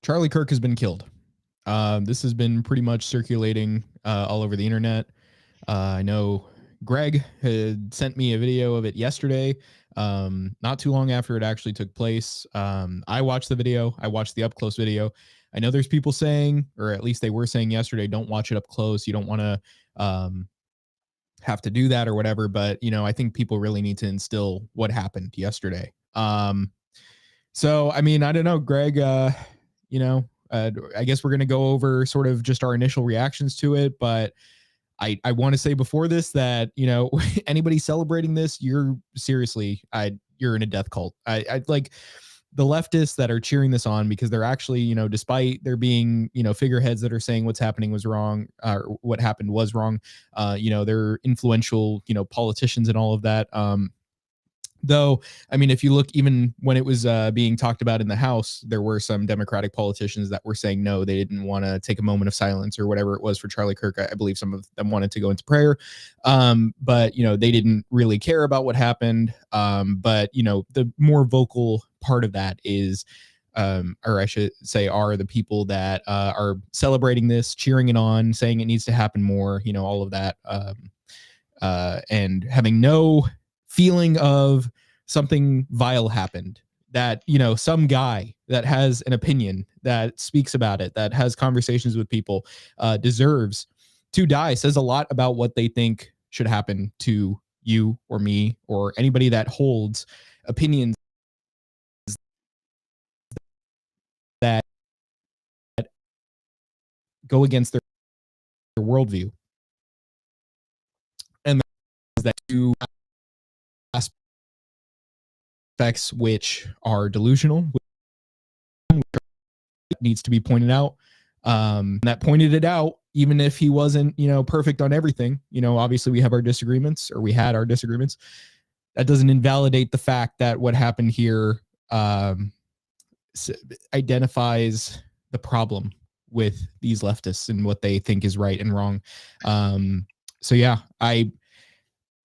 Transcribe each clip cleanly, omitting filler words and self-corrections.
Charlie Kirk has been killed. This has been pretty much circulating all over the internet. I know Greg had sent me a video of it yesterday, not too long after it actually took place. I watched the video. I watched the up close video. I know there's people saying, or at least they were saying yesterday, don't watch it up close. You don't want to have to do that or whatever. But, I think people really need to instill what happened yesterday. So, I mean, I don't know, Greg, I guess we're going to go over sort of just our initial reactions to it. But I want to say before this that, anybody celebrating this, you're seriously, you're in a death cult. I like the leftists that are cheering this on because they're actually, despite there being, figureheads that are saying what's happening was wrong, or what happened was wrong. They're influential, politicians and all of that. Though, I mean, if you look, even when it was being talked about in the House, there were some Democratic politicians that were saying no, they didn't want to take a moment of silence or whatever it was for Charlie Kirk. I believe some of them wanted to go into prayer, but they didn't really care about what happened. But the more vocal part of that is, or I should say, are the people that are celebrating this, cheering it on, saying it needs to happen more. All of that, and having no feeling of something vile happened, that some guy that has an opinion, that speaks about it, that has conversations with people, deserves to die, says a lot about what they think should happen to you or me or anybody that holds opinions that go against their worldview. And that two aspects which are delusional, which needs to be pointed out. That pointed it out, even if he wasn't, perfect on everything. Obviously we have our disagreements, or we had our disagreements. That doesn't invalidate the fact that what happened here identifies the problem with these leftists and what they think is right and wrong. So yeah,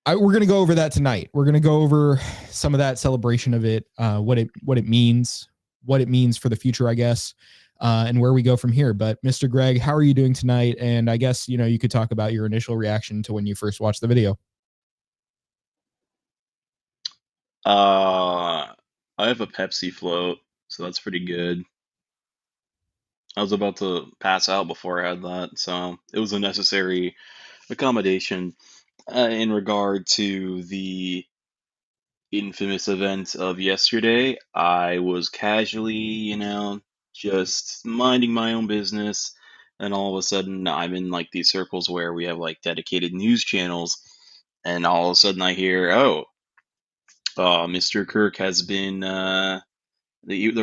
we're going to go over that tonight. We're going to go over some of that celebration of it, what it means for the future, I guess, and where we go from here. But Mr. Greg, how are you doing tonight? And I guess, you could talk about your initial reaction to when you first watched the video. I have a Pepsi float, so that's pretty good. I was about to pass out before I had that, so it was a necessary accommodation. In regard to the infamous event of yesterday, I was casually, just minding my own business, and all of a sudden I'm in like these circles where we have like dedicated news channels, and all of a sudden I hear, oh, Mr. Kirk has been there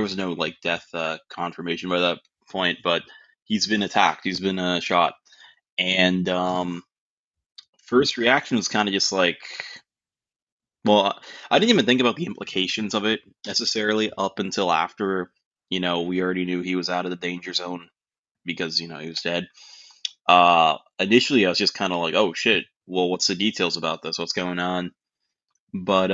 was no like death confirmation by that point, but he's been attacked. He's been shot, and first reaction was kind of just like, well, I didn't even think about the implications of it necessarily up until after we already knew he was out of the danger zone because he was dead. Initially, I was just kind of like, oh shit. Well, what's the details about this? What's going on? But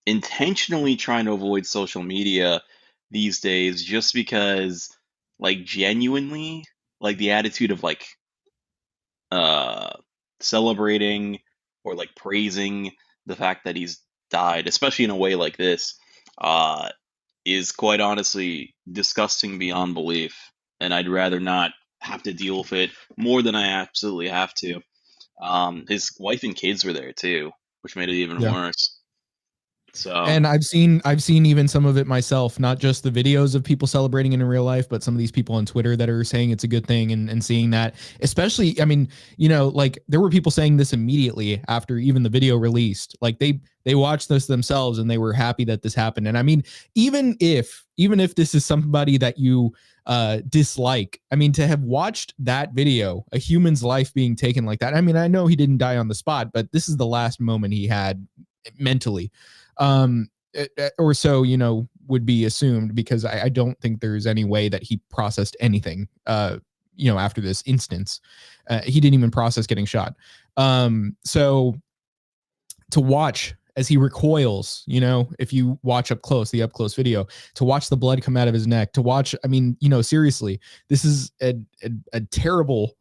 intentionally trying to avoid social media these days just because like genuinely like the attitude of like uh celebrating or like praising the fact that he's died, especially in a way like this, uh is quite honestly disgusting beyond belief, and I'd rather not have to deal with it more than I absolutely have to. His wife and kids were there too, which made it even Yeah. worse. So And I've seen even some of it myself, not just the videos of people celebrating it in real life, but some of these people on Twitter that are saying it's a good thing, and seeing that, especially, I mean, like there were people saying this immediately after even the video released. Like they watched this themselves and they were happy that this happened. And I mean, even if this is somebody that you dislike, I mean, to have watched that video, a human's life being taken like that. I mean, I know he didn't die on the spot, but this is the last moment he had mentally, or so would be assumed, because I don't think there's any way that he processed anything after this instance. He didn't even process getting shot. So to watch as he recoils, if you watch the up close video, to watch the blood come out of his neck, to watch, I mean, seriously, this is a terrible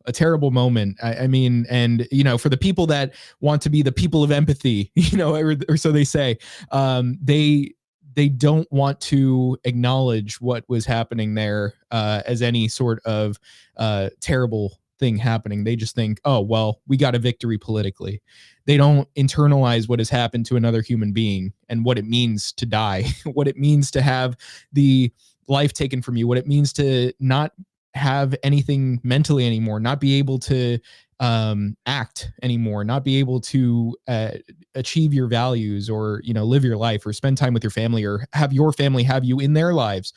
moment. I mean, and, for the people that want to be the people of empathy, or so they say, they don't want to acknowledge what was happening there as any sort of terrible thing happening. They just think, oh, well, we got a victory politically. They don't internalize what has happened to another human being and what it means to die, what it means to have the life taken from you, what it means to not have anything mentally anymore, not be able to act anymore, not be able to achieve your values, or live your life, or spend time with your family, or have your family have you in their lives.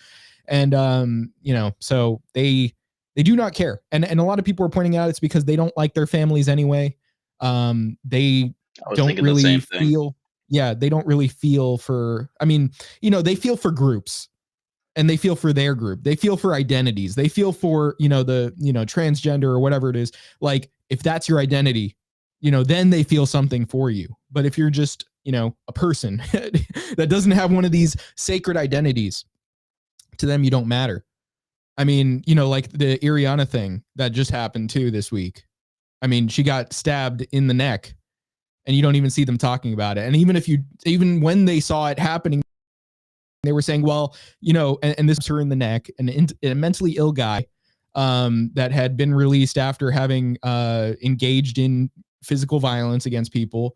And so they do not care. And a lot of people are pointing out it's because they don't like their families anyway. They I was don't thinking the really same thing. they don't really feel for, I mean, they feel for groups, and they feel for their group. They feel for identities. They feel for, the, transgender or whatever it is. Like, if that's your identity, then they feel something for you. But if you're just, a person that doesn't have one of these sacred identities, to them, you don't matter. I mean, like the Ariana thing that just happened too this week. I mean, she got stabbed in the neck, and you don't even see them talking about it. And even when they saw it happening, they were saying, well, and this was her in the neck, a mentally ill guy that had been released after having engaged in physical violence against people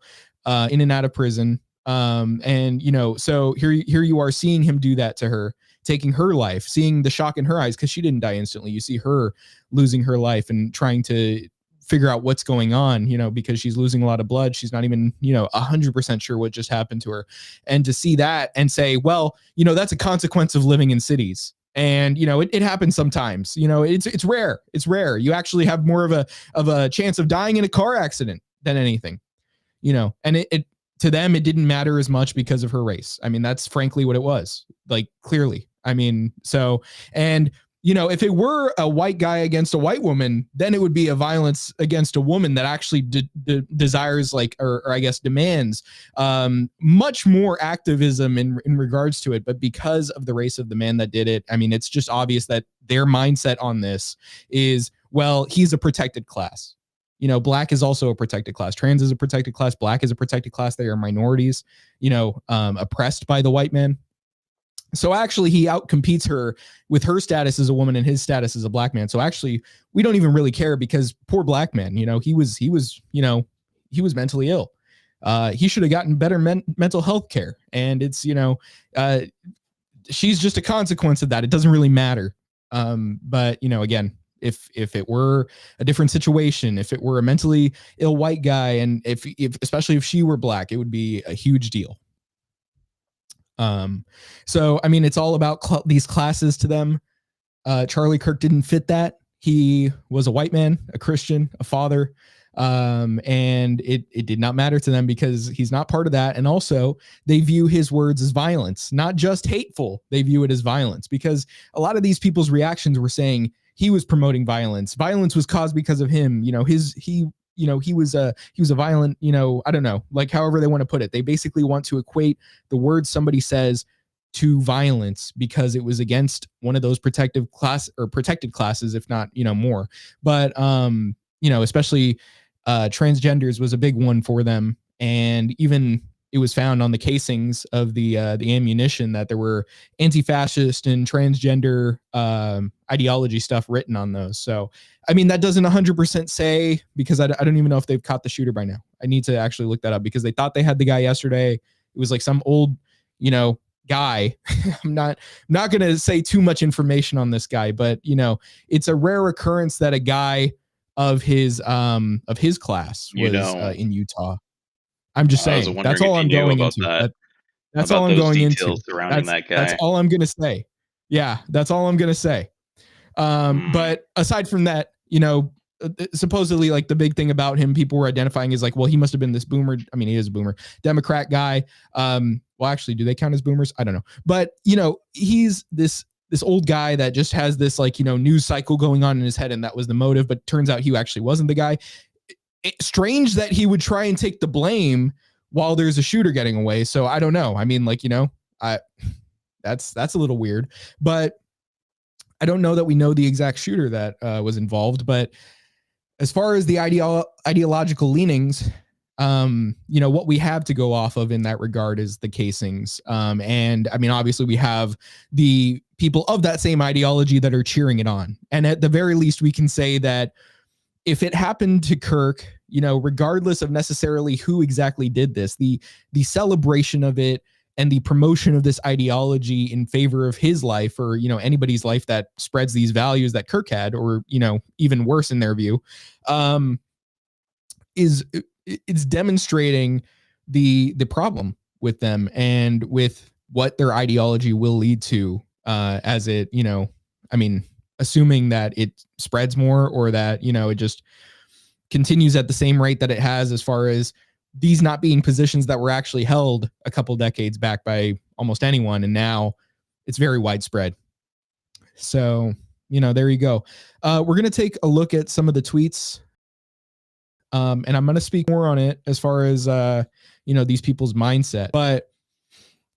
in and out of prison. And, so here you are seeing him do that to her, taking her life, seeing the shock in her eyes, because she didn't die instantly. You see her losing her life and trying to figure out what's going on, because she's losing a lot of blood. She's not even, 100% sure what just happened to her. And to see that and say, well, that's a consequence of living in cities. And, it happens sometimes, it's rare. It's rare. You actually have more of a chance of dying in a car accident than anything, and it to them, it didn't matter as much because of her race. I mean, that's frankly what it was, like, clearly. I mean, so, and, if it were a white guy against a white woman, then it would be a violence against a woman that actually desires, like, or I guess demands much more activism in regards to it. But because of the race of the man that did it, I mean, it's just obvious that their mindset on this is, well, he's a protected class. Black is also a protected class. Trans is a protected class. Black is a protected class. They are minorities, oppressed by the white man. So actually, he outcompetes her with her status as a woman and his status as a black man. So actually, we don't even really care, because poor black man, he was mentally ill. He should have gotten better mental health care. And it's, she's just a consequence of that. It doesn't really matter. But again, if it were a different situation, if it were a mentally ill white guy, and if especially if she were black, it would be a huge deal. So, I mean, it's all about these classes to them. Charlie Kirk didn't fit that. He was a white man, a Christian, a father. And it did not matter to them, because he's not part of that. And also, they view his words as violence, not just hateful. They view it as violence, because a lot of these people's reactions were saying he was promoting violence. Violence was caused because of him. He was a violent, I don't know, like, however they want to put it. They basically want to equate the words somebody says to violence because it was against one of those protected classes, if not, more. But, especially transgenders was a big one for them. And even it was found on the casings of the ammunition that there were anti-fascist and transgender ideology stuff written on those. So, I mean, that doesn't 100% say, because I don't even know if they've caught the shooter by now. I need to actually look that up, because they thought they had the guy yesterday. It was like some old, guy. I'm not going to say too much information on this guy, but it's a rare occurrence that a guy of his class was in Utah. I'm just saying. That's all I'm going into. That's all I'm going into. Surrounding that guy. That's all I'm going to say. Yeah, that's all I'm going to say. But aside from that, supposedly, like, the big thing about him, people were identifying is like, well, he must have been this boomer. I mean, he is a boomer, Democrat guy. Well, actually, do they count as boomers? I don't know. But, he's this old guy that just has this, like, news cycle going on in his head. And that was the motive. But turns out he actually wasn't the guy. It's strange that he would try and take the blame while there's a shooter getting away. So I don't know. I mean, like, that's a little weird, but I don't know that we know the exact shooter that was involved. But as far as the ideological leanings, what we have to go off of in that regard is the casings. And I mean, obviously we have the people of that same ideology that are cheering it on. And at the very least, we can say that if it happened to Kirk, regardless of necessarily who exactly did this, the celebration of it and the promotion of this ideology in favor of his life, or anybody's life that spreads these values that Kirk had, or even worse in their view, it's demonstrating the problem with them and with what their ideology will lead to, as it assuming that it spreads more, or that it just continues at the same rate that it has, as far as these not being positions that were actually held a couple decades back by almost anyone, and now it's very widespread. So there you go. We're going to take a look at some of the tweets, and I'm going to speak more on it as far as these people's mindset. But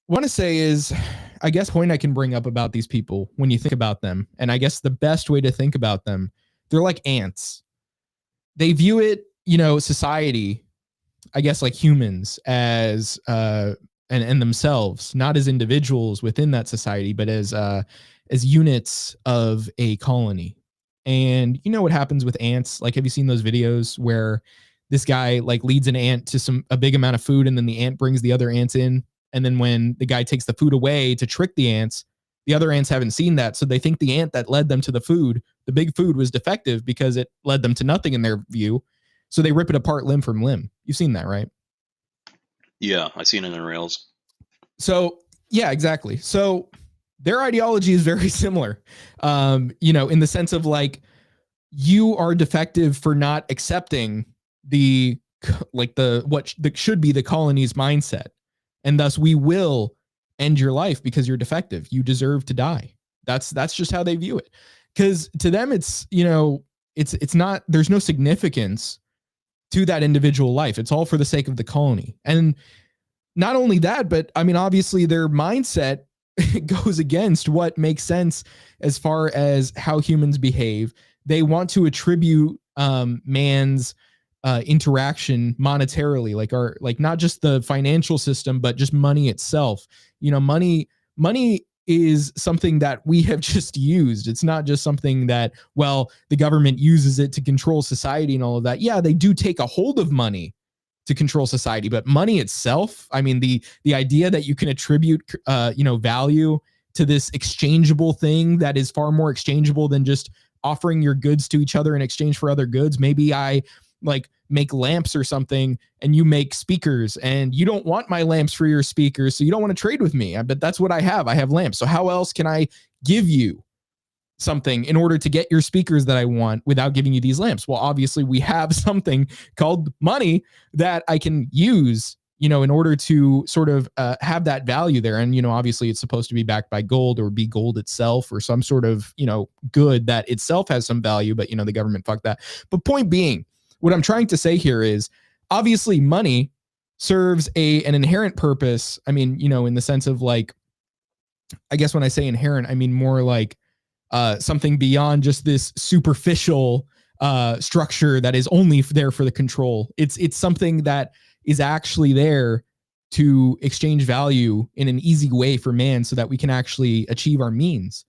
what I want to say is, I guess, point I can bring up about these people when you think about them, and I guess the best way to think about them, they're like ants. They view it, society, I guess, like humans, as and themselves, not as individuals within that society, but as units of a colony. And what happens with ants? Like, have you seen those videos where this guy like leads an ant to a big amount of food, and then the ant brings the other ants in, and then when the guy takes the food away to trick the ants, the other ants haven't seen that, so they think the ant that led them to the big food, was defective because it led them to nothing in their view. So they rip it apart limb from limb. You've seen that, right? Yeah, I've seen it in Rails. So yeah, exactly. So their ideology is very similar, in the sense of like, you are defective for not accepting what should be the colony's mindset, and thus we will end your life because you're defective. You deserve to die. That's just how they view it. Because to them, it's it's not. There's no significance to that individual life. It's all for the sake of the colony. And not only that, but I mean, obviously their mindset goes against what makes sense as far as how humans behave. They want to attribute man's interaction monetarily, like not just the financial system, but just money itself. Money is something that we have just used. It's not just something that, well, the government uses it to control society and all of that. Yeah, they do take a hold of money to control society, but money itself, I mean, the idea that you can attribute value to this exchangeable thing that is far more exchangeable than just offering your goods to each other in exchange for other goods. Maybe I like make lamps or something, and you make speakers, and you don't want my lamps for your speakers, so you don't want to trade with me. But that's what I have. I have lamps. So how else can I give you something in order to get your speakers that I want without giving you these lamps? Well, obviously we have something called money that I can use, in order to sort of have that value there. And, obviously it's supposed to be backed by gold, or be gold itself, or some sort of, good that itself has some value, but, the government fucked that. But point being, what I'm trying to say here is, obviously money serves an inherent purpose. I mean, in the sense of like, I guess when I say inherent, I mean more like something beyond just this superficial structure that is only there for the control. It's something that is actually there to exchange value in an easy way for man, so that we can actually achieve our means.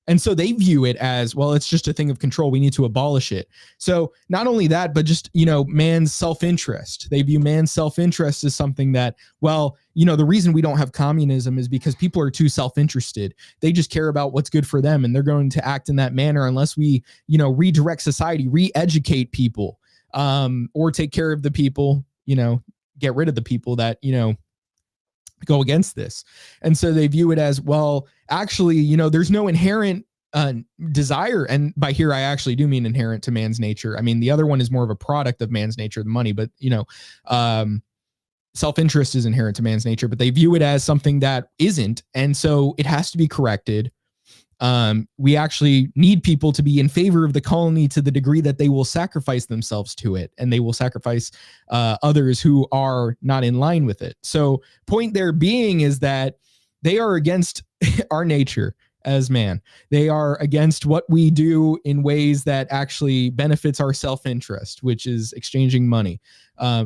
And so they view it as, well, it's just a thing of control. We need to abolish it. So not only that, but just, man's self-interest. They view man's self-interest as something that, well, the reason we don't have communism is because people are too self-interested. They just care about what's good for them, and they're going to act in that manner unless we, redirect society, re-educate people, or take care of the people, get rid of the people that, go against this. And so they view it as, well, actually, there's no inherent desire. And by here, I actually do mean inherent to man's nature. I mean, the other one is more of a product of man's nature, the money, but, self-interest is inherent to man's nature, but they view it as something that isn't. And so it has to be corrected. We actually need people to be in favor of the colony to the degree that they will sacrifice themselves to it, and they will sacrifice others who are not in line with it. So, point there being is that they are against our nature as man. They are against what we do in ways that actually benefits our self-interest, which is exchanging money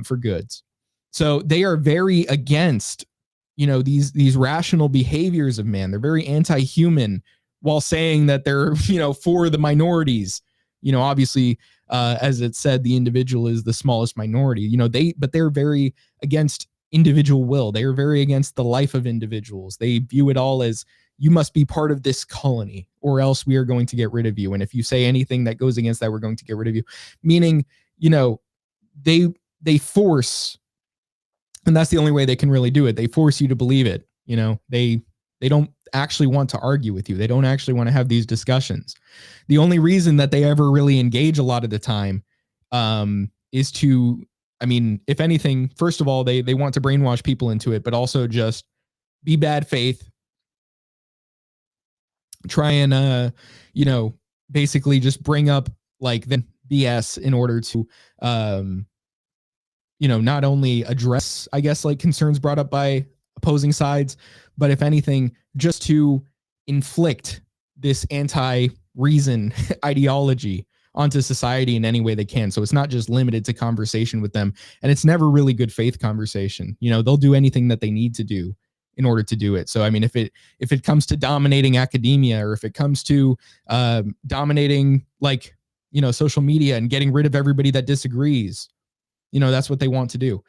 for goods. So they are very against, these rational behaviors of man. They're very anti-human while saying that they're, for the minorities. Obviously, as it said, the individual is the smallest minority. But they're very against individual will. They are very against the life of individuals. They view it all as, you must be part of this colony or else we are going to get rid of you. And if you say anything that goes against that, we're going to get rid of you. Meaning, they force, and that's the only way they can really do it. They force you to believe it. They don't actually want to argue with you. They don't actually want to have these discussions. The only reason that they ever really engage a lot of the time is to, if anything, first of all, they want to brainwash people into it, but also just be bad faith, try and basically just bring up like the BS in order to not only address, I guess, like concerns brought up by opposing sides, but if anything, just to inflict this anti-reason ideology onto society in any way they can. So it's not just limited to conversation with them, and it's never really good faith conversation. They'll do anything that they need to do in order to do it. So if it comes to dominating academia, or if it comes to dominating social media and getting rid of everybody that disagrees, that's what they want to do.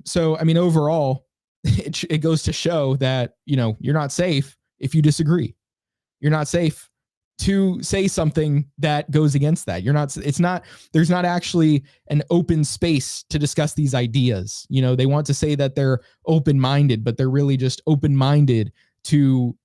So overall, it goes to show that you're not safe if you disagree. You're not safe to say something that goes against that. There's not actually an open space to discuss these ideas. They want to say that they're open-minded, but they're really just open-minded to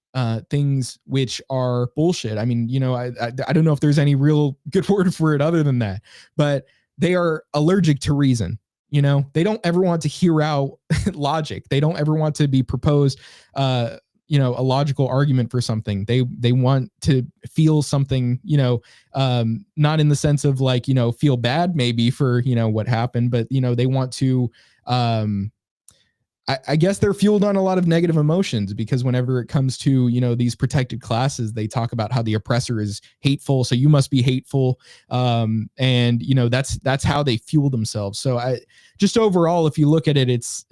things which are bullshit. I don't know if there's any real good word for it other than that, but they are allergic to reason. They don't ever want to hear out logic. They don't ever want to be proposed a logical argument for something. They want to feel something, not in the sense of feel bad maybe for what happened, but they want to I guess they're fueled on a lot of negative emotions, because whenever it comes to these protected classes, they talk about how the oppressor is hateful, so you must be hateful, and that's how they fuel themselves. So I just overall, if you look at it, it's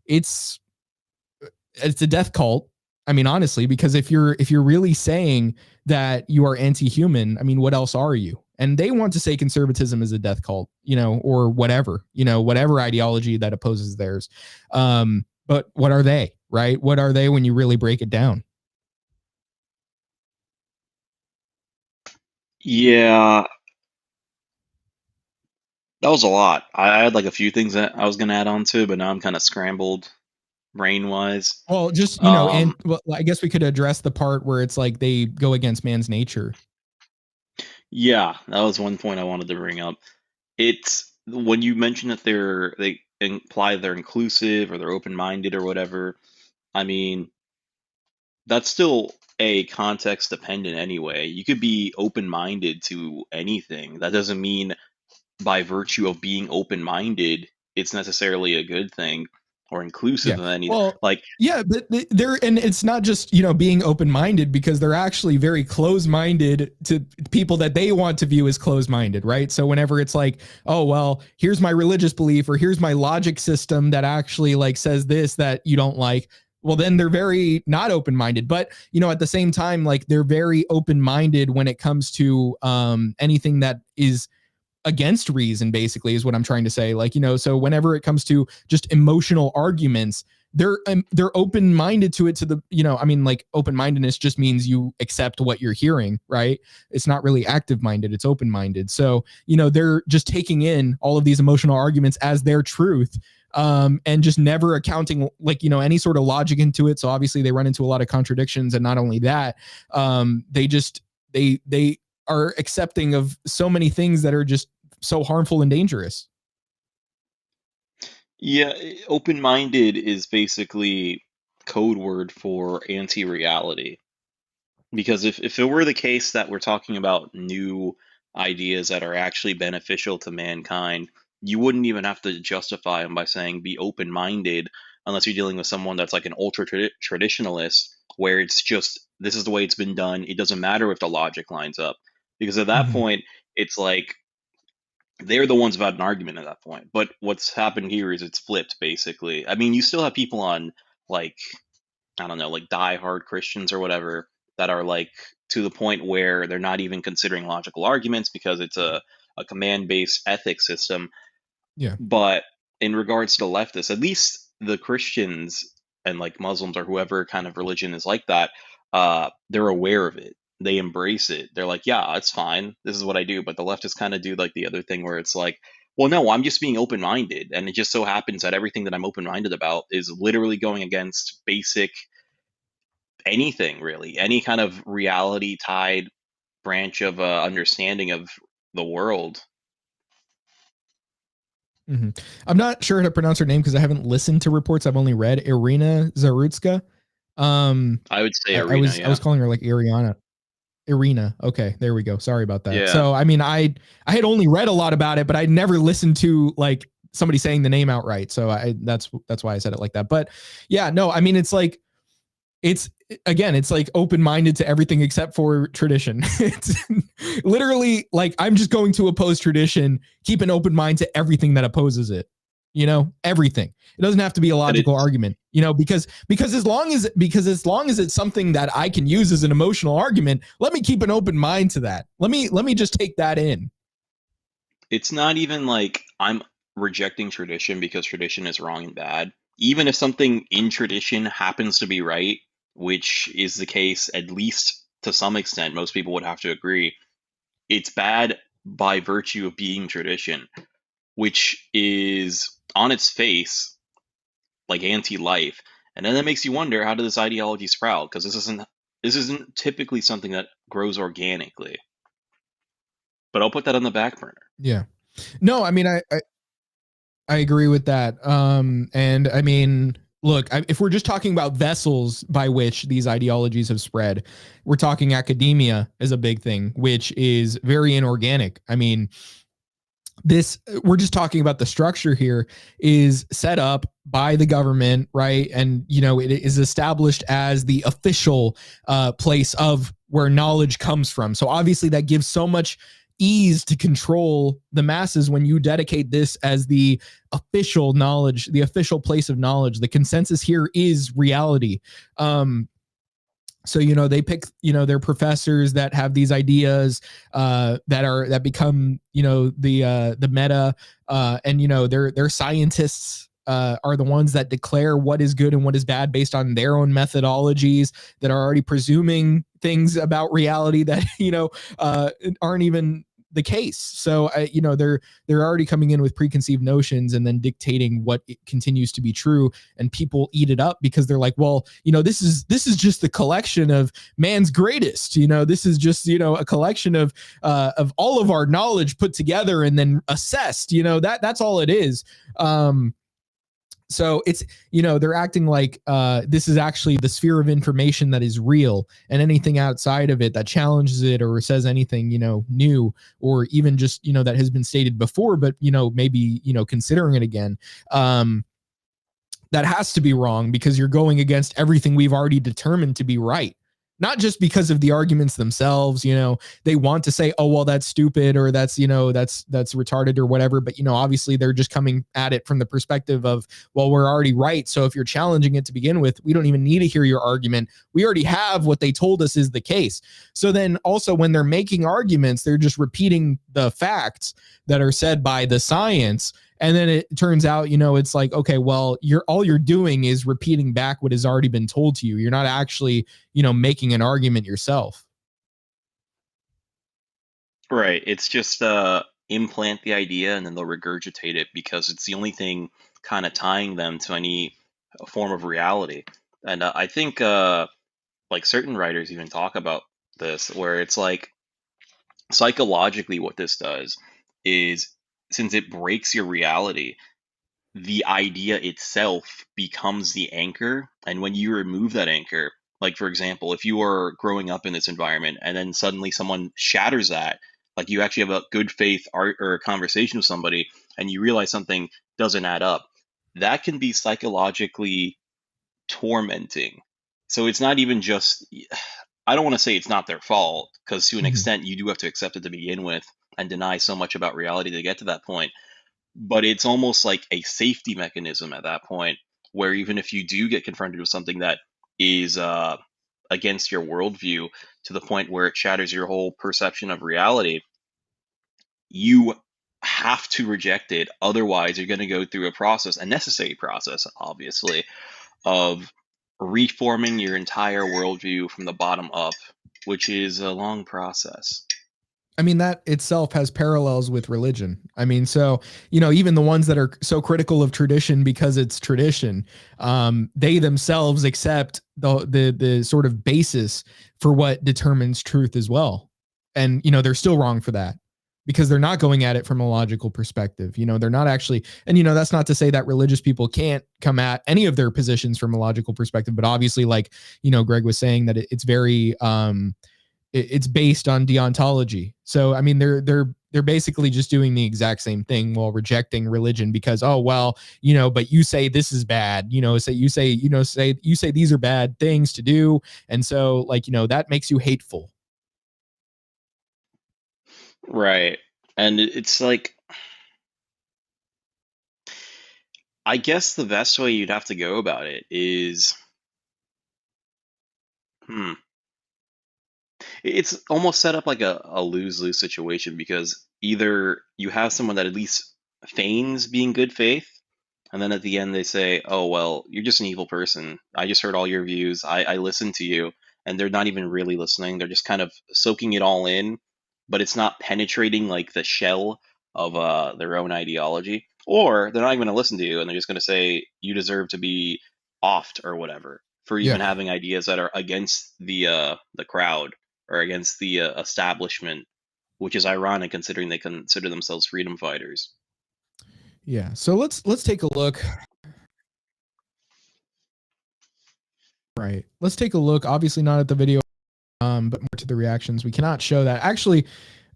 it's a death cult. Honestly, because if you're really saying that you are anti-human, what else are you? And they want to say conservatism is a death cult, or whatever, whatever ideology that opposes theirs. But what are they, right? What are they when you really break it down? Yeah, that was a lot. I had like a few things that I was gonna add on to, but now I'm kind of scrambled brain wise. Well, just, and well, I guess we could address the part where it's like they go against man's nature. Yeah, that was one point I wanted to bring up. It's when you mention that they imply they're inclusive or they're open-minded or whatever. I mean, that's still a context dependent anyway. You could be open-minded to anything. That doesn't mean by virtue of being open-minded, it's necessarily a good thing or Yeah. inclusive of anything. Well, Like, yeah, but they're, and it's not just, being open-minded, because they're actually very close-minded to people that they want to view as close-minded, right? So whenever it's like, oh, well, here's my religious belief, or here's my logic system that actually says this that you don't like, well, then they're very not open-minded. But, at the same time, they're very open-minded when it comes to anything that is against reason, basically, is what I'm trying to say. So whenever it comes to just emotional arguments, they're open-minded to it, to the, open-mindedness just means you accept what you're hearing, right? It's not really active-minded, it's open-minded. So they're just taking in all of these emotional arguments as their truth, and just never accounting any sort of logic into it. So obviously they run into a lot of contradictions, and not only that, they are accepting of so many things that are just so harmful and dangerous. yeah, open-minded is basically code word for anti-reality. Because if it were the case that we're talking about new ideas that are actually beneficial to mankind, you wouldn't even have to justify them by saying be open minded unless you're dealing with someone that's like an ultra traditionalist, where it's just this is the way it's been done. It doesn't matter if the logic lines up. Because at that Mhm. point, it's like they're the ones without an argument at that point. But what's happened here is it's flipped, basically. I mean, you still have people on, like, I don't know, like diehard Christians or whatever that are like to the point where they're not even considering logical arguments because it's a command based ethics system. Yeah. But in regards to the leftists, at least the Christians and like Muslims or whoever kind of religion is like that, they're aware of it. They embrace it. They're like, yeah, it's fine. This is what I do. But the leftists kind of do like the other thing where it's like, well, no, I'm just being open minded. And it just so happens that everything that I'm open minded about is literally going against basic anything, really, any kind of reality tied branch of understanding of the world. Mhm. I'm not sure how to pronounce her name because I haven't listened to reports. I've only read Irina Zarutska. I would say I arena, was yeah. calling her like Ariana. Irina. Okay, there we go. Sorry about that. Yeah. So I mean, I had only read a lot about it, but I'd never listened to like somebody saying the name outright. So I that's why I said it like that. But yeah, no, I mean, it's like it's again, it's like open minded to everything except for tradition. It's literally like I'm just going to oppose tradition, keep an open mind to everything that opposes it. You know, everything. It doesn't have to be a And logical it's argument. You know, because as long as it's something that I can use as an emotional argument, let me keep an open mind to that. Let me just take that in. it's not even like I'm rejecting tradition because tradition is wrong and bad. Even if something in tradition happens to be right, which is the case at least to some extent, most people would have to agree, it's bad by virtue of being tradition, which is on its face like anti-life. And then that makes you wonder, how did this ideology sprout? Because this isn't typically something that grows organically. But I'll put that on the back burner. Yeah. No, I mean I agree with that. And I mean, look, if we're just talking about vessels by which these ideologies have spread, we're talking academia is a big thing, which is very inorganic. I mean, this we're just talking about the structure here is set up by the government, right? And you know, it is established as the official place of where knowledge comes from. So obviously that gives so much ease to control the masses when you dedicate this as the official knowledge, the official place of knowledge. The consensus here is reality. So you know, they pick, you know, their professors that have these ideas that become, you know, the meta, and you know, their scientists are the ones that declare what is good and what is bad based on their own methodologies that are already presuming things about reality that you know aren't even the case. So you know, they're already coming in with preconceived notions and then dictating what continues to be true, and people eat it up because they're like, well, you know, this is just the collection of man's greatest. You know, this is just, you know, a collection of all of our knowledge put together and then assessed. You know, that's all it is. So it's, you know, they're acting like this is actually the sphere of information that is real, and anything outside of it that challenges it or says anything, you know, new, or even just, you know, that has been stated before but, you know, maybe, you know, considering it again, that has to be wrong because you're going against everything we've already determined to be right. Not just because of the arguments themselves, you know, they want to say, oh, well, that's stupid, or that's, you know, that's retarded or whatever. But, you know, obviously they're just coming at it from the perspective of, well, we're already right. So if you're challenging it to begin with, we don't even need to hear your argument. We already have what they told us is the case. So then also when they're making arguments, they're just repeating the facts that are said by the science, and then it turns out, you know, it's like, okay, well, all you're doing is repeating back what has already been told to you. You're not actually, you know, making an argument yourself. Right. It's just implant the idea and then they'll regurgitate it because it's the only thing kind of tying them to any form of reality. And I think like certain writers even talk about this, where it's like psychologically what this does is, since it breaks your reality, the idea itself becomes the anchor. And when you remove that anchor, Like, for example, if you are growing up in this environment and then suddenly someone shatters that, like you actually have a good faith art or a conversation with somebody and you realize something doesn't add up, that can be psychologically tormenting. So it's not even just, I don't want to say it's not their fault, because to an Mhm. extent you do have to accept it to begin with and deny so much about reality to get to that point. But it's almost like a safety mechanism at that point, where even if you do get confronted with something that is against your worldview to the point where it shatters your whole perception of reality, you have to reject it. Otherwise, you're going to go through a process, a necessary process, obviously, of reforming your entire worldview from the bottom up, which is a long process. I mean, that itself has parallels with religion. I mean, so, even the ones that are so critical of tradition because it's tradition, they themselves accept the sort of basis for what determines truth as well. And, they're still wrong for that because they're not going at it from a logical perspective. They're not actually, and, that's not to say that religious people can't come at any of their positions from a logical perspective, but obviously, like, Greg was saying, that it's very, it's based on deontology. So I mean, they're basically just doing the exact same thing while rejecting religion because, oh well, but you say this is bad, you say these are bad things to do, and so, like, that makes you hateful. Right. And it's like, I guess the best way you'd have to go about it is, hmm, it's almost set up like a lose-lose situation, because either you have someone that at least feigns being good faith, and then at the end they say, oh, well, you're just an evil person. I just heard all your views. I listened to you. And they're not even really listening. They're just kind of soaking it all in, but it's not penetrating like the shell of their own ideology. Or they're not even going to listen to you and they're just going to say, you deserve to be offed or whatever for Yeah. even having ideas that are against the crowd or against the establishment, which is ironic considering they consider themselves freedom fighters. Yeah. So let's take a look. Right. Let's take a look. Obviously not at the video, but more to the reactions. We cannot show that. Actually,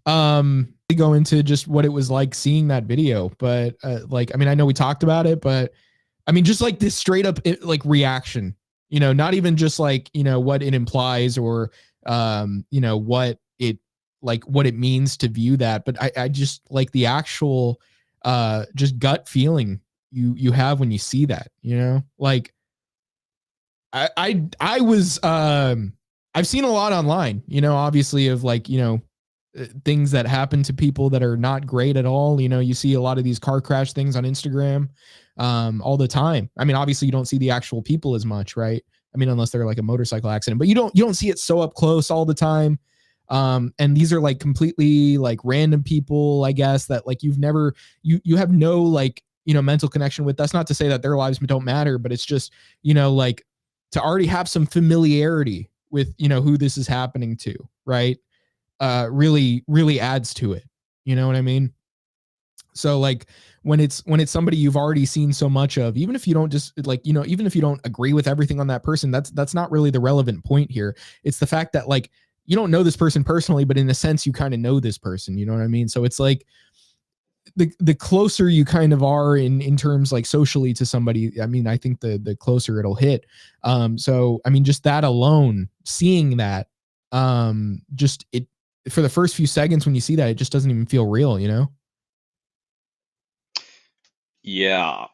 we go into just what it was like seeing that video, but like, I mean, I know we talked about it, but I mean, just like this straight up like reaction, not even just like, what it implies or, what it, like what it means to view that, but I just like the actual, just gut feeling you have when you see that, like I was, I've seen a lot online, obviously, of like, things that happen to people that are not great at all. You see a lot of these car crash things on Instagram, all the time. I mean, obviously you don't see the actual people as much, right? I mean, unless they're like a motorcycle accident, but you don't see it so up close all the time. And these are like completely like random people, I guess, that like you have no like, mental connection with. That's not to say that their lives don't matter, but it's just, like to already have some familiarity with, who this is happening to, right? Really adds to it. You know what I mean? So like when it's somebody you've already seen so much of, even if you don't just like, even if you don't agree with everything on that person, that's not really the relevant point here. It's the fact that like you don't know this person personally, but in a sense you kind of know this person, you know what I mean? So it's like the closer you kind of are in terms like socially to somebody, I mean, I think the closer it'll hit. So I mean, just that alone, seeing that, just it for the first few seconds when you see that, it just doesn't even feel real, Yeah,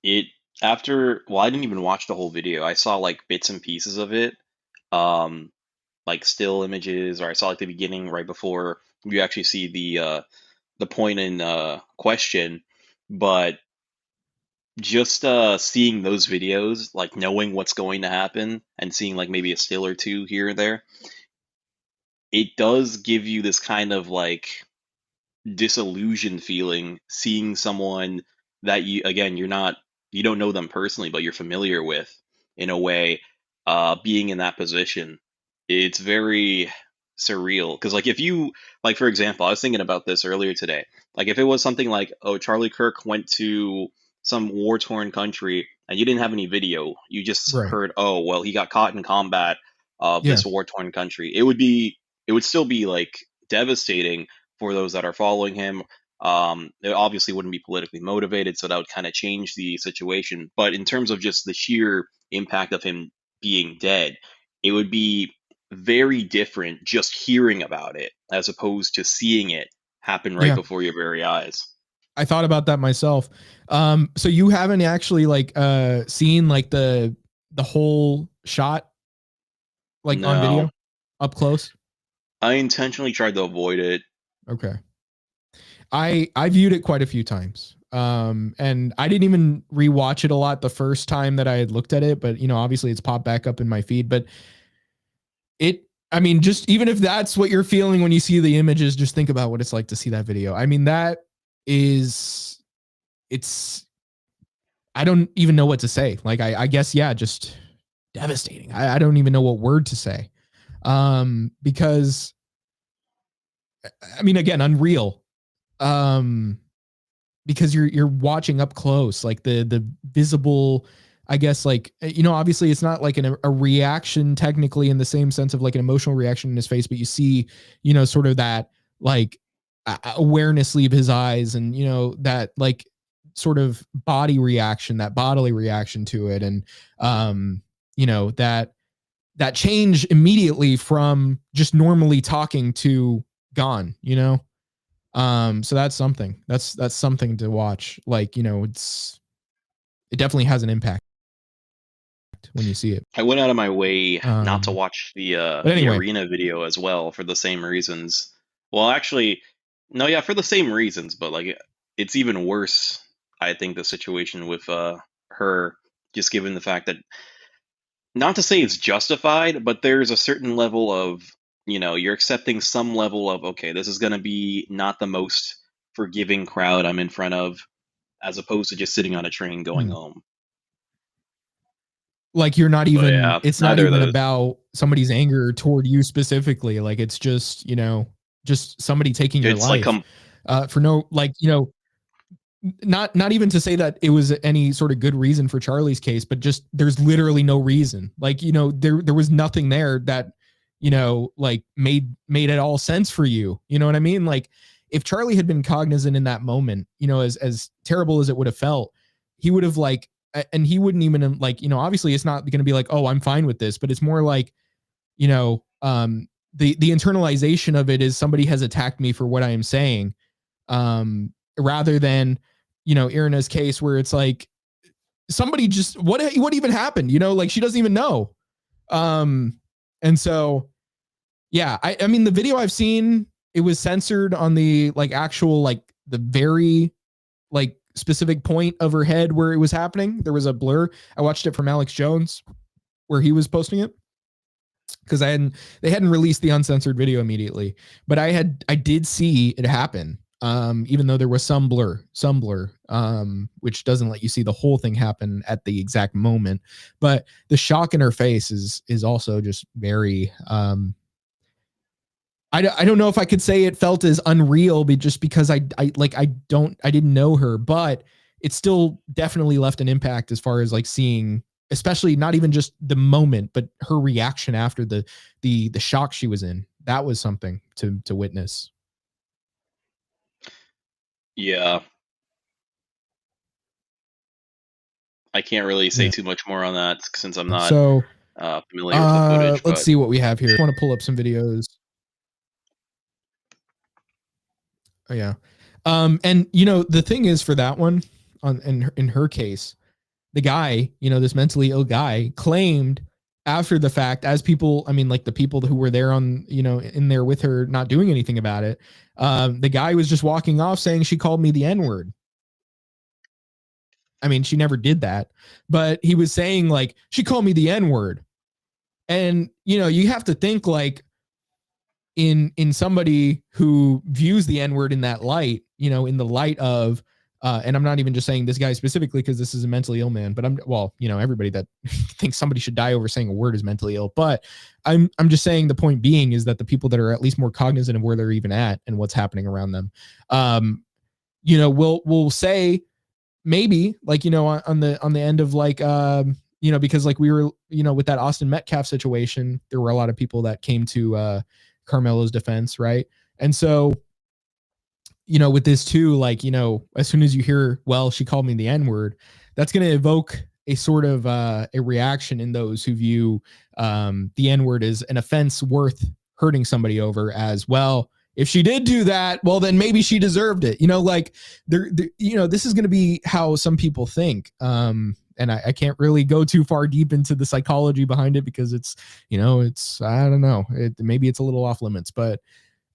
it after well, I didn't even watch the whole video. I saw like bits and pieces of it, um, like still images, or I saw like the beginning right before you actually see the point in question. But just seeing those videos, like knowing what's going to happen, and seeing like maybe a still or two here or there, it does give you this kind of like disillusioned feeling, seeing someone that you, again, you don't know them personally but you're familiar with in a way, being in that position. It's very surreal, because like if you, like, for example, I was thinking about this earlier today, like if it was something like, oh, Charlie Kirk went to some war-torn country and you didn't have any video, you just Right. heard, oh, well, he got caught in combat of Yeah. this war-torn country, it would still be like devastating for those that are following him. It obviously wouldn't be politically motivated, so that would kind of change the situation. But in terms of just the sheer impact of him being dead, it would be very different just hearing about it as opposed to seeing it happen right Yeah. before your very eyes. I thought about that myself. So you haven't actually like seen like the whole shot like on No, video up close? I intentionally tried to avoid it. Okay. I viewed it quite a few times. And I didn't even rewatch it a lot the first time that I had looked at it, but you know, obviously it's popped back up in my feed, but it I mean, just even if that's what you're feeling when you see the images, just think about what it's like to see that video. I mean, that is it's I don't even know what to say. Like I guess yeah, just devastating. I don't even know what word to say. Because I mean again, unreal. Um because you're watching up close like the visible I guess like you know obviously it's not like a reaction technically in the same sense of like an emotional reaction in his face, but you see you know sort of that like awareness leave his eyes and you know that like sort of body reaction, that bodily reaction to it, and you know that change immediately from just normally talking to gone, you know. So that's something. That's something to watch. Like, you know, it definitely has an impact when you see it. I went out of my way not to Um, watch but the anyway, arena video as well for the same reasons. Well, actually, no, yeah, for the same reasons, but like it's even worse. I think the situation with her, just given the fact that, not to say it's justified, but there's a certain level of, you're accepting some level of, okay, this is going to be not the most forgiving crowd I'm in front of, as opposed to just sitting on a train going hmm. home. Like you're not But even yeah, it's not neither of even those. about somebody's anger toward you specifically. Like it's just, you know, just somebody taking your It's like life. For no like, you know, not even to say that it was any sort of good reason for Charlie's case, but just there's literally no reason. Like, you know, there was nothing there that, you know, like made it all sense for you. You know what I mean? Like if Charlie had been cognizant in that moment, you know, as terrible as it would have felt, he would have like and he wouldn't even like, you know, obviously it's not going to be like, "Oh, I'm fine with this," but it's more like, you know, the internalization of it is somebody has attacked me for what I am saying, rather than you know Irina's case where it's like somebody just what even happened, you know, like she doesn't even know. um and so yeah, I mean the video I've seen, it was censored on the like actual like the very like specific point of her head where it was happening. There was a blur. I watched it from Alex Jones where he was posting it because they hadn't released the uncensored video immediately, but I did see it happen. Even though there was some blur, which doesn't let you see the whole thing happen at the exact moment. But the shock in her face is also just very I don't know if I could say it felt as unreal, but just because I didn't know her, but it still definitely left an impact as far as like seeing, especially not even just the moment, but her reaction after the shock she was in. That was something to witness. Yeah, I can't really say Yeah. too much more on that since I'm not So familiar with the footage, let's but see what we have here. I want to pull up some videos. Oh yeah. And you know, the thing is for that one on in her case, the guy, you know, this mentally ill guy claimed after the fact, as people, I mean, like the people who were there on, you know, in there with her, not doing anything about it. The guy was just walking off saying she called me the N word. I mean, she never did that, but he was saying like she called me the N word. And, you know, you have to think like in somebody who views the N word in that light, you know, in the light of, and I'm not even just saying this guy specifically because this is a mentally ill man, but well, you know, everybody that thinks somebody should die over saying a word is mentally ill. But I'm just saying the point being is that the people that are at least more cognizant of where they're even at and what's happening around them, you know, will say maybe like, on the end of like, because like we were, with that Austin Metcalf situation, there were a lot of people that came to Carmelo's defense, right? And so, with this too, like, as soon as you hear, well, she called me the N-word, that's going to evoke a sort of a reaction in those who view the N-word as an offense worth hurting somebody over. As well, if she did do that, well, then maybe she deserved it. Like this is going to be how some people think. And I can't really go too far deep into the psychology behind it because it's, I don't know, maybe it's a little off limits, but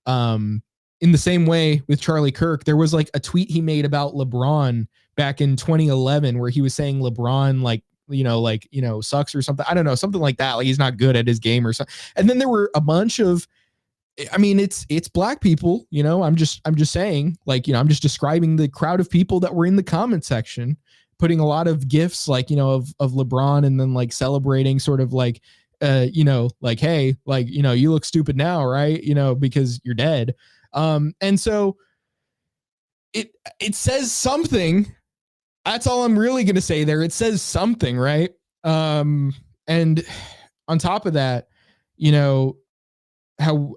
in the same way with Charlie Kirk, there was like a tweet he made about LeBron back in 2011 where he was saying LeBron sucks or something. I don't know, something like that. Like he's not good at his game or something. And then there were a bunch of, I mean, it's black people, I'm just saying, like, I'm just describing the crowd of people that were in the comment section, putting a lot of gifs like, of LeBron and then like celebrating sort of like, like, hey, like, you look stupid now, right? Because you're dead. And so it says something. That's all I'm really going to say there. It says something, right? And on top of that, how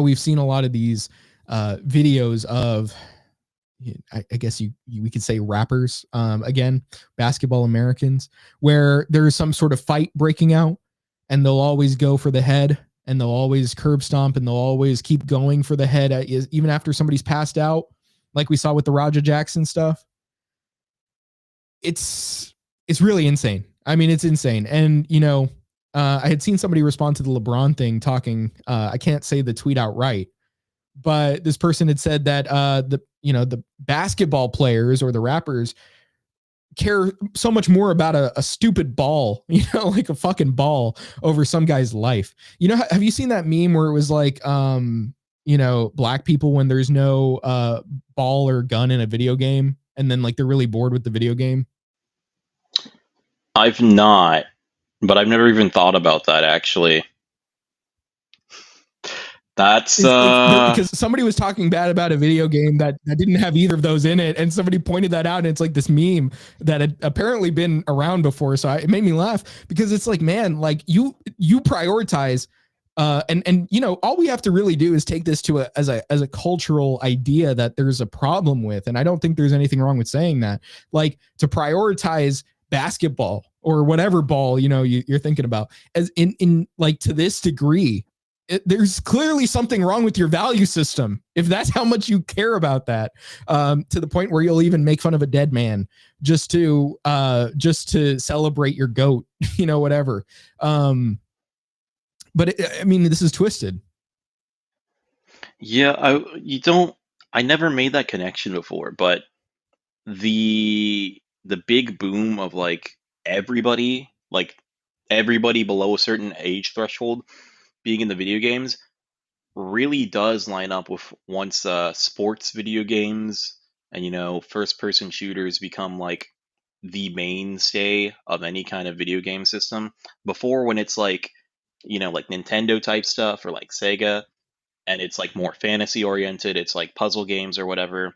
we've seen a lot of these videos of, I guess we could say rappers, again, basketball Americans, where there's some sort of fight breaking out and they'll always go for the head and they'll always curb stomp and they'll always keep going for the head even after somebody's passed out, like we saw with the Roger Jackson stuff. It's really insane. I mean, it's insane. And, I had seen somebody respond to the LeBron thing talking, I can't say the tweet outright, but this person had said that the basketball players or the rappers care so much more about a stupid ball, like a fucking ball over some guy's life. Have you seen that meme where it was like, black people when there's no ball or gun in a video game and then like they're really bored with the video game? I've not, but I've never even thought about that actually. That's It's because somebody was talking bad about a video game that didn't have either of those in it, and somebody pointed that out, and it's like this meme that had apparently been around before. So it made me laugh because it's like, man, like you prioritize, and all we have to really do is take this to as a cultural idea that there's a problem with, and I don't think there's anything wrong with saying that, like to prioritize basketball or whatever ball you're thinking about as in like to this degree. There's clearly something wrong with your value system if that's how much you care about that, to the point where you'll even make fun of a dead man just to celebrate your goat, whatever. But I mean, this is twisted. Yeah, I never made that connection before, but the big boom of like everybody below a certain age threshold being in the video games really does line up with once sports video games and first person shooters become like the mainstay of any kind of video game system. Before, when it's like like Nintendo type stuff or like Sega, and it's like more fantasy oriented, it's like puzzle games or whatever,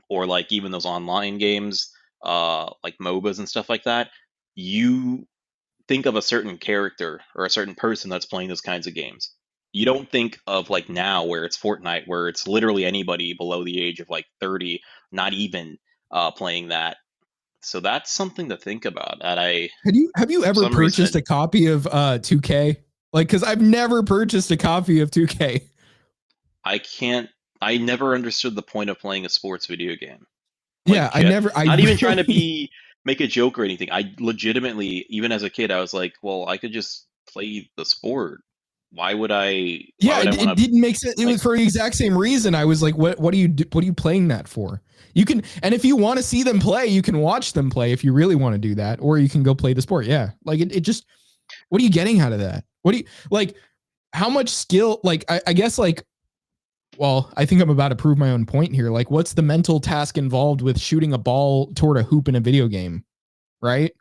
or like even those online games, like MOBAs and stuff like that, you think of a certain character or a certain person that's playing those kinds of games. You don't think of like now where it's Fortnite, where it's literally anybody below the age of like 30, not even playing that. So that's something to think about. And have you ever purchased a copy of 2K? Like, because I've never purchased a copy of 2K. I never understood the point of playing a sports video game. Like, yeah, not even trying to make a joke or anything. I legitimately, even as a kid, I was like, well, I could just play the sport. Why would I? Yeah, it didn't make sense. It was for the exact same reason. I was like, what are you playing that for? You can, and if you want to see them play, you can watch them play if you really want to do that, or you can go play the sport. Yeah. Like it just, what are you getting out of that? What do you like? How much skill? Like, I guess like, well, I think I'm about to prove my own point here. Like, what's the mental task involved with shooting a ball toward a hoop in a video game? Right.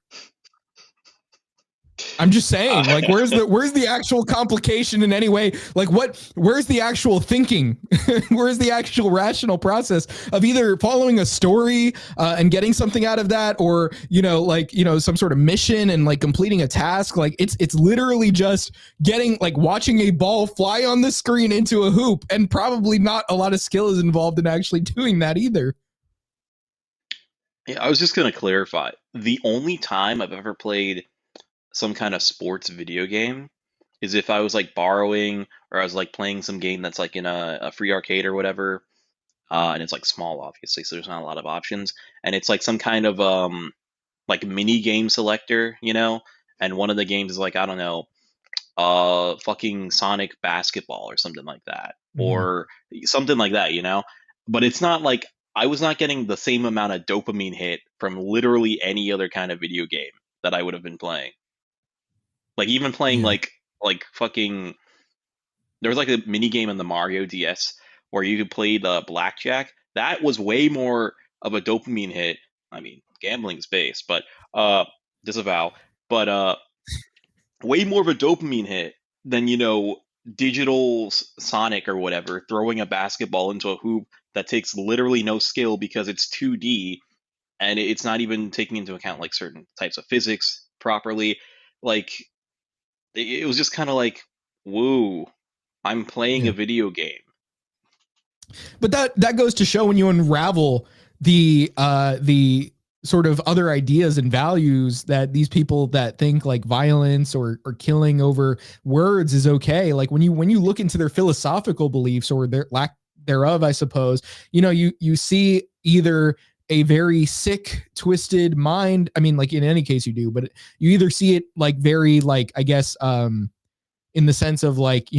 I'm just saying, like, where's the actual complication in any way? Like, where's the actual thinking? Where's the actual rational process of either following a story and getting something out of that, or, some sort of mission and like completing a task? Like, it's literally just getting, like, watching a ball fly on the screen into a hoop, and probably not a lot of skill is involved in actually doing that either. Yeah, I was just gonna clarify. The only time I've ever played some kind of sports video game is if I was like borrowing or I was like playing some game that's like in a free arcade or whatever, and it's like small, obviously, so there's not a lot of options, and it's like some kind of like mini game selector, and one of the games is like, I don't know, fucking Sonic basketball or something like that, Mm-hmm. or something like that. But it's not like I was not getting the same amount of dopamine hit from literally any other kind of video game that I would have been playing. Like even playing Yeah. like fucking there was like a mini game in the Mario DS where you could play the blackjack. That was way more of a dopamine hit. I mean, gambling's base, but uh disavow. But way more of a dopamine hit than digital Sonic or whatever throwing a basketball into a hoop that takes literally no skill because it's 2D and it's not even taking into account like certain types of physics properly. Like it was just kind of like, woo, I'm playing a Yeah. video game. But that goes to show, when you unravel the sort of other ideas and values that these people that think like violence or killing over words is okay, like when you look into their philosophical beliefs, or their lack thereof, I suppose, you see either a very sick, twisted mind. I mean, like, in any case you do, but you either see it like very, like, I guess, in the sense of, like,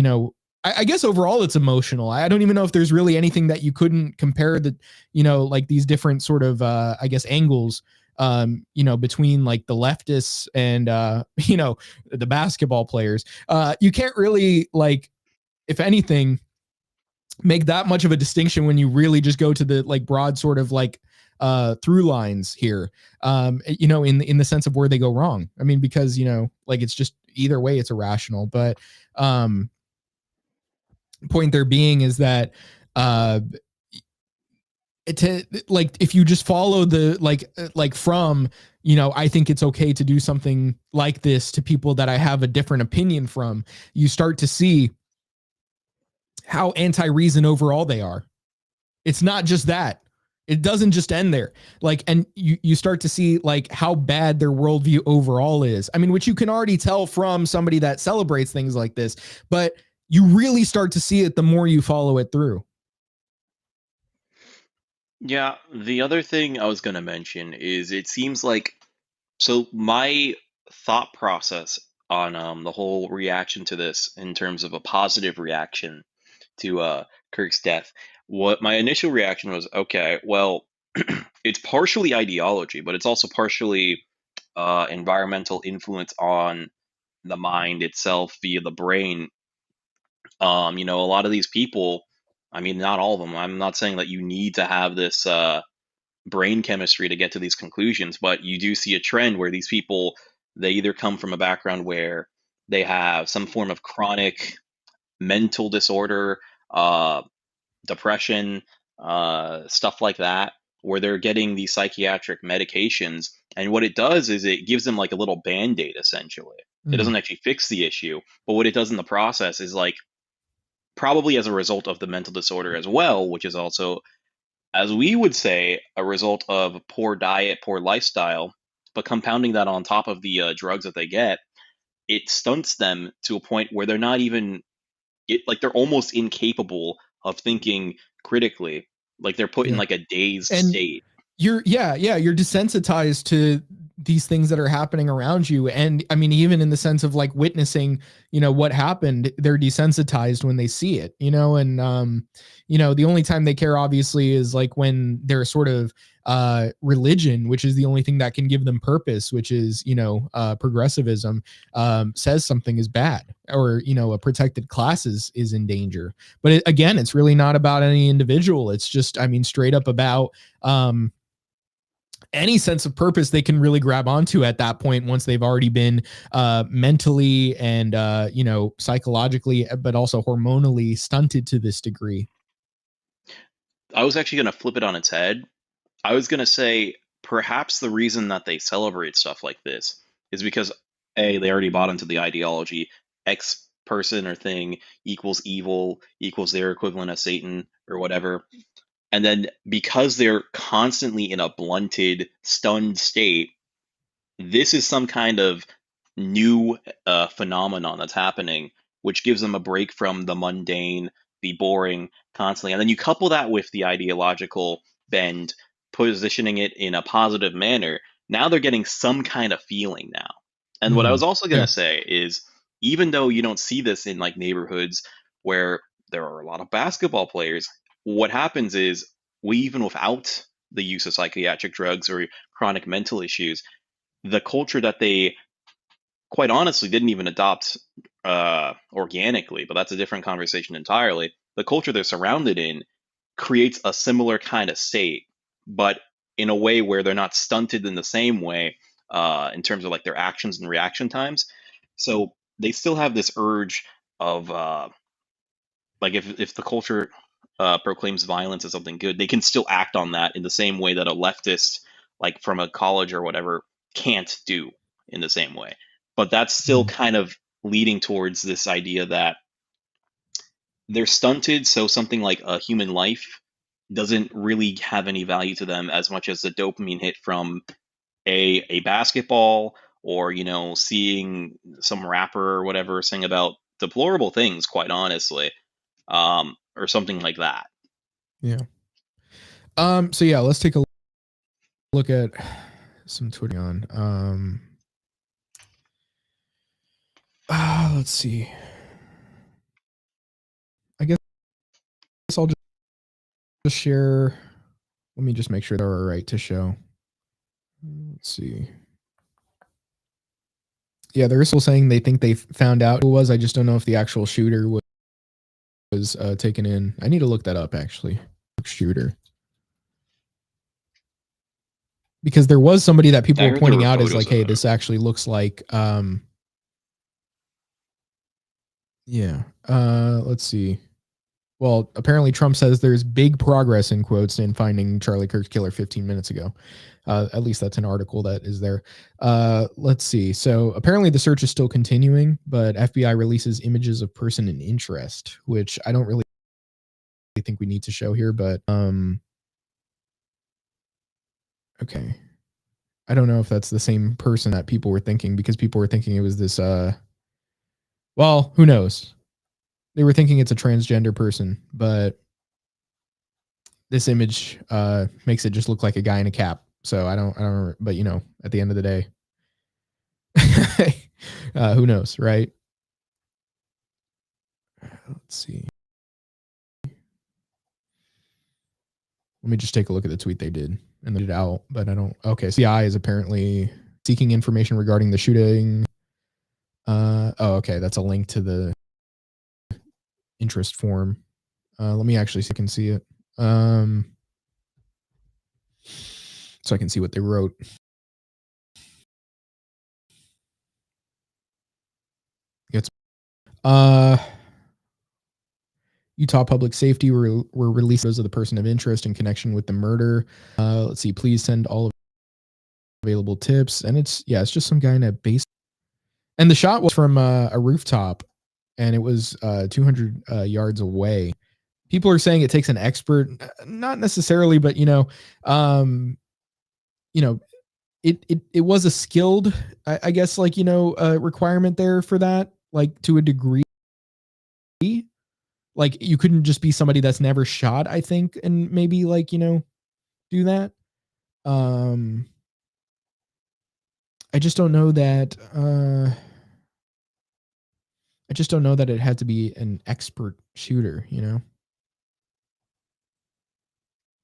I guess overall it's emotional. I don't even know if there's really anything that you couldn't compare the, like, these different sort of, I guess, angles, between like the leftists and, the basketball players. You can't really, like, if anything, make that much of a distinction when you really just go to the, like, broad sort of, like, through lines here, in the sense of where they go wrong. I mean, because, like, it's just either way it's irrational. But um point there being is that, uh to, like, if you just follow the, like from, I think it's okay to do something like this to people that I have a different opinion from, you start to see how anti-reason overall they are. It's not just that. It doesn't just end there. Like, and you start to see, like, how bad their worldview overall is. I mean, which you can already tell from somebody that celebrates things like this, but you really start to see it the more you follow it through. Yeah, the other thing I was going to mention is it seems like so my thought process on the whole reaction to this in terms of a positive reaction to Kirk's death. What my initial reaction was, okay, well, it's partially ideology, but it's also partially environmental influence on the mind itself via the brain. A lot of these people, I mean, not all of them. I'm not saying that you need to have this brain chemistry to get to these conclusions, but you do see a trend where these people, they either come from a background where they have some form of chronic mental disorder, uh, depression, stuff like that, where they're getting these psychiatric medications. And what it does is it gives them like a little band aid, essentially. It Mm. doesn't actually fix the issue, but what it does in the process is like probably as a result of the mental disorder as well, which is also, as we would say, a result of poor diet, poor lifestyle, but compounding that on top of the drugs that they get, it stunts them to a point where they're not even like they're almost incapable of thinking critically. Like they're put in Yeah. like a dazed And state. you're desensitized to these things that are happening around you. And I mean, even in the sense of, like, witnessing, what happened, they're desensitized when they see it, and the only time they care, obviously, is like when their sort of religion, which is the only thing that can give them purpose, which is, progressivism, says something is bad, or, a protected class is in danger. But again, it's really not about any individual. It's just, I mean, straight up about, um any sense of purpose they can really grab onto at that point once they've already been mentally and psychologically, but also hormonally stunted to this degree. I was actually going to flip it on its head. I was going to say perhaps the reason that they celebrate stuff like this is because A, they already bought into the ideology X person or thing equals evil, equals their equivalent of Satan or whatever. And then because they're constantly in a blunted, stunned state, this is some kind of new phenomenon that's happening, which gives them a break from the mundane, the boring, constantly. And then you couple that with the ideological bend, positioning it in a positive manner. Now they're getting some kind of feeling now. And what I was also going Yeah. to say is, even though you don't see this in like neighborhoods where there are a lot of basketball players, what happens is we, even without the use of psychiatric drugs or chronic mental issues, the culture that they quite honestly didn't even adopt organically, but that's a different conversation entirely. The culture they're surrounded in creates a similar kind of state, but in a way where they're not stunted in the same way in terms of like their actions and reaction times. So they still have this urge of like if the culture proclaims violence as something good, they can still act on that in the same way that a leftist, like from a college or whatever, can't do in the same way. But that's still kind of leading towards this idea that they're stunted, so something like a human life doesn't really have any value to them as much as the dopamine hit from a basketball, or seeing some rapper or whatever sing about deplorable things, quite honestly, or something like that. Yeah. So yeah, let's take a look at some Twitter on. Let's see. I guess I'll just share. Let me just make sure they're all right to show. Let's see. Yeah, they're still saying they think they found out who it was. I just don't know if the actual shooter was taken in. I need to look that up, actually. Shooter. Because there was somebody that people I were heard there pointing were out as photos like, of hey, him. this actually looks like yeah. Let's see. Well, apparently Trump says there's big progress in quotes in finding Charlie Kirk's killer 15 minutes ago. At least that's an article that is there. Let's see. So apparently the search is still continuing, but FBI releases images of person in interest, which I don't really think we need to show here, but okay. I don't know if that's the same person that people were thinking, because people were thinking it was this well, who knows? They were thinking it's a transgender person, but this image makes it just look like a guy in a cap. So I don't, but at the end of the day, who knows, right? Let's see. Let me just take a look at the tweet they did and they did it out, but I don't. Okay, CI is apparently seeking information regarding the shooting. Oh, okay, that's a link to the interest form. Let me actually see if I can see it. So I can see what they wrote. It's Utah Public Safety were released those of the person of interest in connection with the murder. Let's see. Please send all available tips. And it's just some guy in a base. And the shot was from a rooftop, and it was 200 yards away. People are saying it takes an expert, not necessarily, but it was a skilled, I guess, like requirement there for that, like to a degree. Like you couldn't just be somebody that's never shot, I think, and maybe like do that. I just don't know that. I just don't know that it had to be an expert shooter,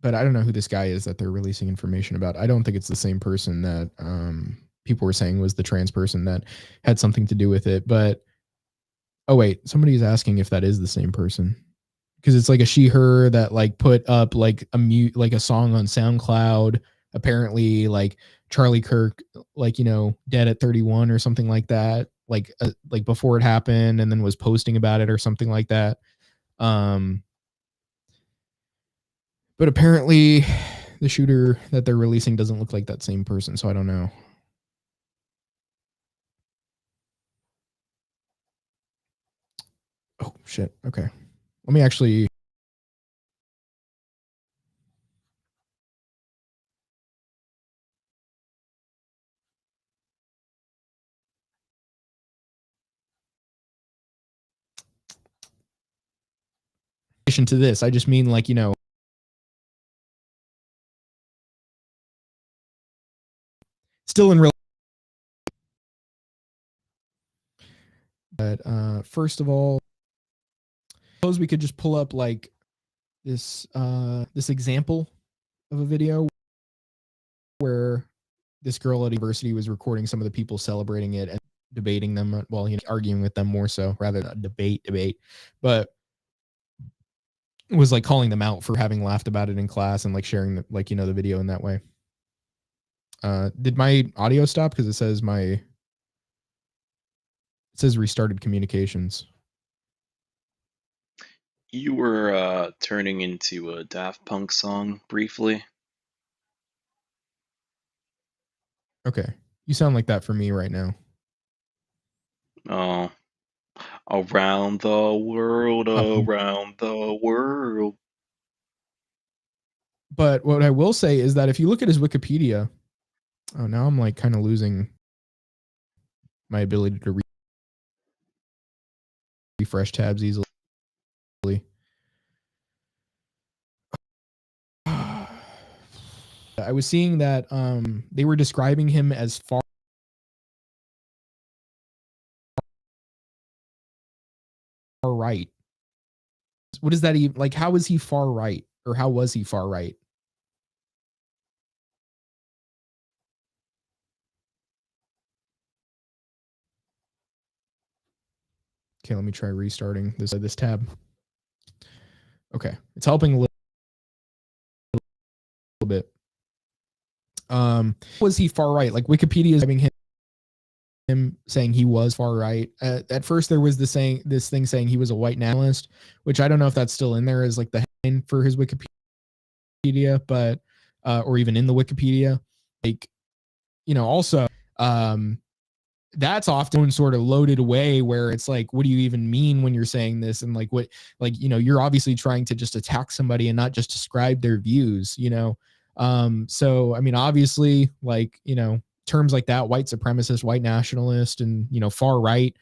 But I don't know who this guy is that they're releasing information about. I don't think it's the same person that people were saying was the trans person that had something to do with it. But oh wait, somebody's asking if that is the same person, because it's like a she her that like put up like a song on SoundCloud apparently like Charlie Kirk, like, dead at 31 or something like that, like before it happened, and then was posting about it or something like that. But apparently the shooter that they're releasing doesn't look like that same person, so I don't know. Oh shit. Okay. Let me actually. To this, I just mean like, still in real. But first of all, suppose we could just pull up like this example of a video where this girl at university was recording some of the people celebrating it and debating them, well, arguing with them more so, rather than debate, but was like calling them out for having laughed about it in class and like sharing the video in that way. Did my audio stop? Because it says restarted communications. You were turning into a Daft Punk song briefly. Okay. You sound like that for me right now. Oh, around the world, around the world. But what I will say is that if you look at his Wikipedia, oh, now I'm like kind of losing my ability to refresh tabs easily. I was seeing that they were describing him as far right. What is that even like? How is he far right, or how was he far right? Okay, let me try restarting this tab. Okay, it's helping a little bit. Was he far right? Like Wikipedia is having him saying he was far right. At first, there was this thing saying he was a white nationalist, which I don't know if that's still in there as like the headline for his Wikipedia, but or even in the Wikipedia, like also that's often sort of loaded away where it's like, what do you even mean when you're saying this? And like, what, like, you're obviously trying to just attack somebody and not just describe their views, so, I mean, obviously like, terms like that, white supremacist, white nationalist, and, far right,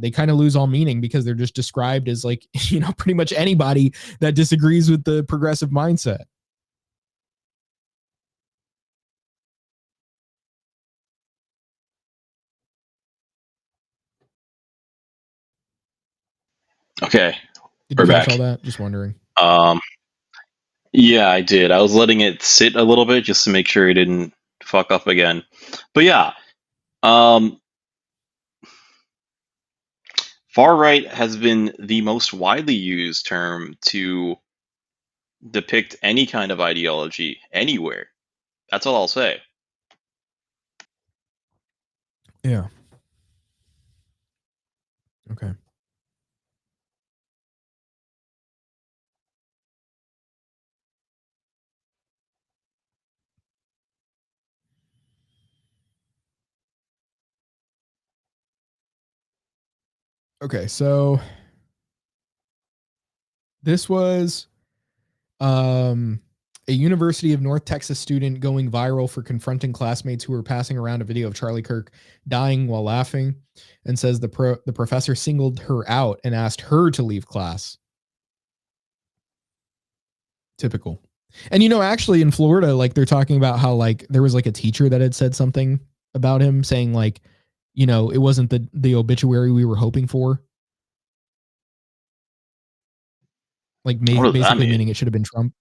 they kind of lose all meaning because they're just described as like, pretty much anybody that disagrees with the progressive mindset. Okay, Did you we're finish all back. that? Just wondering. Um, yeah, I did. I was letting it sit a little bit just to make sure it didn't fuck up again. But yeah, um, far right has been the most widely used term to depict any kind of ideology anywhere. That's all I'll say. Yeah. Okay. Okay. So this was um, a University of North Texas student going viral for confronting classmates who were passing around a video of Charlie Kirk dying while laughing, and says the professor singled her out and asked her to leave class. Typical. And actually in Florida, like they're talking about how like there was like a teacher that had said something about him saying like, it wasn't the obituary we were hoping for. Like What does that basically mean? meaning it should have been Trump.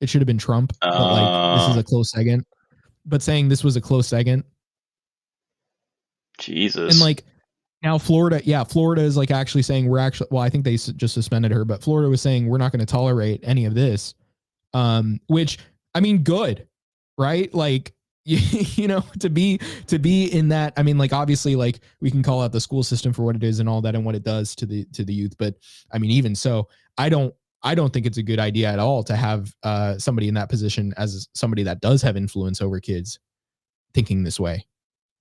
It should have been Trump, but like this is a close second. But saying this was a close second. And Jesus. like now Florida is like actually saying we're actually, well, I think they just suspended her, but Florida was saying we're not going to tolerate any of this. Which, I mean, good. right? Like, you know, to be in that, I mean, like, obviously, like, we can call out the school system for what it is and all that and what it does to the youth, but I mean, even so, I don't think it's a good idea at all to have somebody in that position as somebody that does have influence over kids thinking this way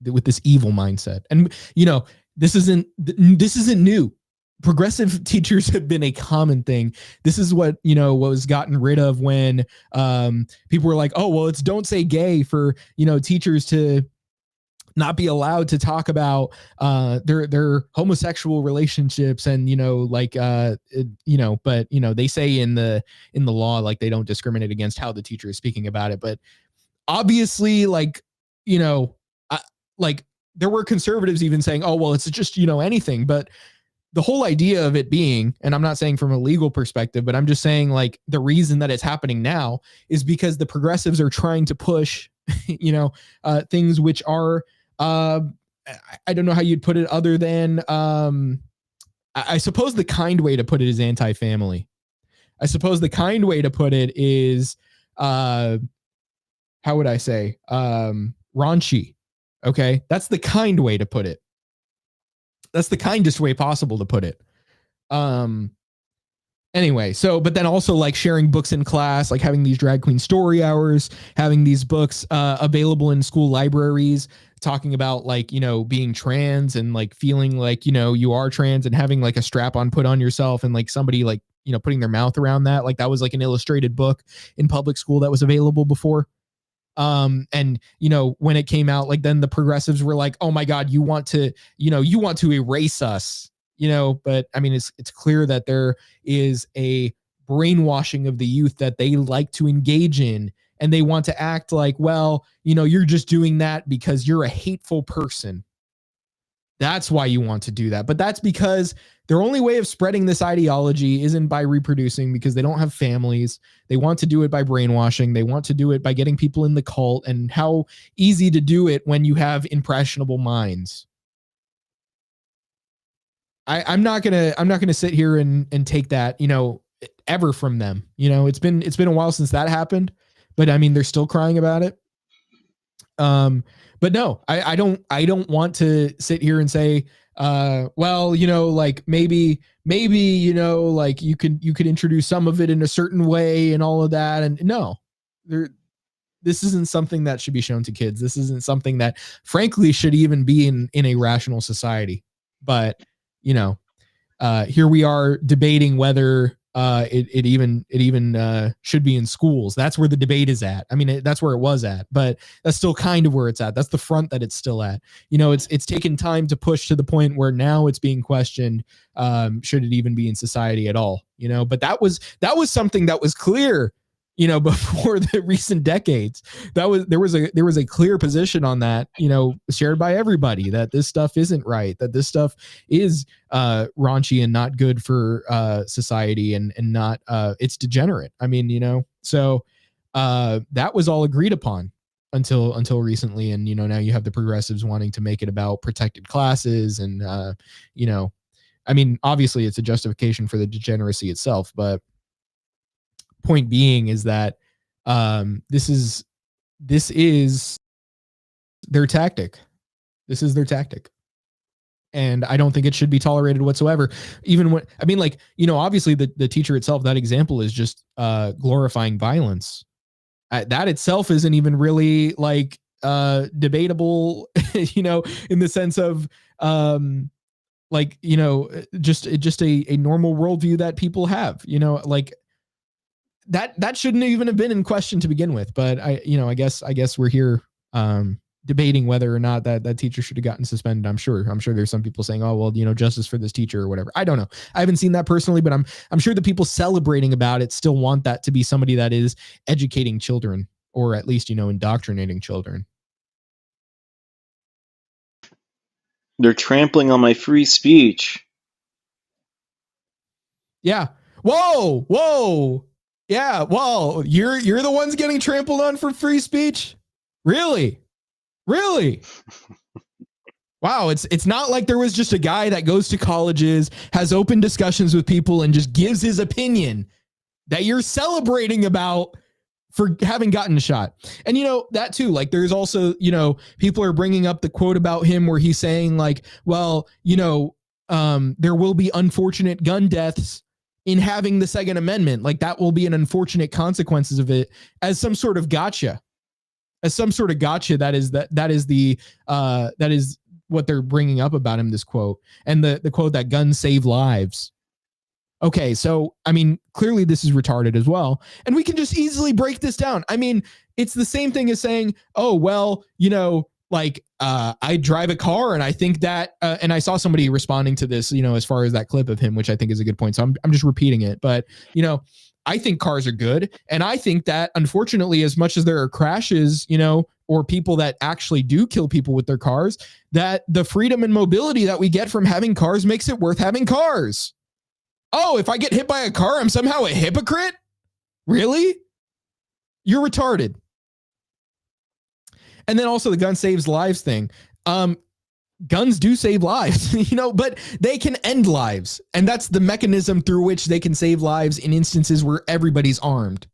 with this evil mindset. And you know, this isn't new. Progressive teachers have been a common thing. This is what, you know, was gotten rid of when people were like, oh, well, it's don't say gay for, you know, teachers to not be allowed to talk about their homosexual relationships. And, you know, like, you know, but, you know, they say in the law, like, they don't discriminate against how the teacher is speaking about it. But obviously, like, you know, like, there were conservatives even saying, oh, well, it's just, you know, anything. But the whole idea of it being, and I'm not saying from a legal perspective, but I'm just saying, like, the reason that it's happening now is because the progressives are trying to push, you know, things which are, I don't know how you'd put it other than, I suppose the kind way to put it is anti-family. I suppose the kind way to put it is, how would I say, raunchy. Okay. That's the kind way to put it. That's the kindest way possible to put it. Anyway, so, but then also, like, sharing books in class, like having these drag queen story hours, having these books available in school libraries, talking about, like, you know, being trans and, like, feeling like, you know, you are trans and having, like, a strap on put on yourself and, like, somebody, like, you know, putting their mouth around that. Like, that was like an illustrated book in public school that was available before. And, you know, when it came out, like, then the progressives were like, oh my God, you want to erase us, you know. But I mean, it's clear that there is a brainwashing of the youth that they like to engage in, and they want to act like, well, you know, you're just doing that because you're a hateful person. That's why you want to do that. But that's because their only way of spreading this ideology isn't by reproducing, because they don't have families. They want to do it by brainwashing. They want to do it by getting people in the cult, and how easy to do it when you have impressionable minds. I'm not gonna sit here and take that, you know, ever from them. You know, it's been a while since that happened, but I mean, they're still crying about it. But no, I don't want to sit here and say, well, you know, like, maybe, you know, like, you could introduce some of it in a certain way and all of that. And no, this isn't something that should be shown to kids. This isn't something that, frankly, should even be in a rational society. But, you know, here we are debating whether it even should be in schools. That's where the debate is at. I mean, that's where it was at, but that's still kind of where it's at. That's the front that it's still at. You know, it's taken time to push to the point where now it's being questioned. Should it even be in society at all? You know, but that was something that was clear, you know, before the recent decades. There was a clear position on that, you know, shared by everybody, that this stuff isn't right, that this stuff is raunchy and not good for society, and not it's degenerate. I mean, you know, so that was all agreed upon until recently. And, you know, now you have the progressives wanting to make it about protected classes, and you know, I mean, obviously it's a justification for the degeneracy itself, but point being is that this is their tactic. This is their tactic. And I don't think it should be tolerated whatsoever. Even when, I mean, like, you know, obviously the teacher itself, that example is just glorifying violence. That itself isn't even really, like, debatable, you know, in the sense of, like, you know, just a normal worldview that people have, you know, like, that shouldn't even have been in question to begin with. But I guess we're here debating whether or not that teacher should have gotten suspended. I'm sure there's some people saying, oh, well, you know, justice for this teacher or whatever. I don't know. I haven't seen that personally, but I'm sure the people celebrating about it still want that to be somebody that is educating children, or at least, you know, indoctrinating children. They're trampling on my free speech. Yeah. Whoa. Yeah, well, you're the ones getting trampled on for free speech? Really? Wow, it's not like there was just a guy that goes to colleges, has open discussions with people, and just gives his opinion that you're celebrating about for having gotten shot. And, that too, like there's also, people are bringing up the quote about him where he's saying like, well, there will be unfortunate gun deaths in having the Second Amendment. Like that will be an unfortunate consequences of it as some sort of gotcha. That is what they're bringing up about him, this quote. And the quote that guns save lives. Okay, so I mean, clearly this is retarded as well. And we can just easily break this down. I mean, it's the same thing as saying, oh, well, I drive a car and I think that, and I saw somebody responding to this, as far as that clip of him, which I think is a good point. So I'm just repeating it. But, I think cars are good. And I think that unfortunately, as much as there are crashes, or people that actually do kill people with their cars, that the freedom and mobility that we get from having cars makes it worth having cars. Oh, if I get hit by a car, I'm somehow a hypocrite? Really? You're retarded. And then also the gun saves lives thing. Guns do save lives, but they can end lives. And that's the mechanism through which they can save lives in instances where everybody's armed.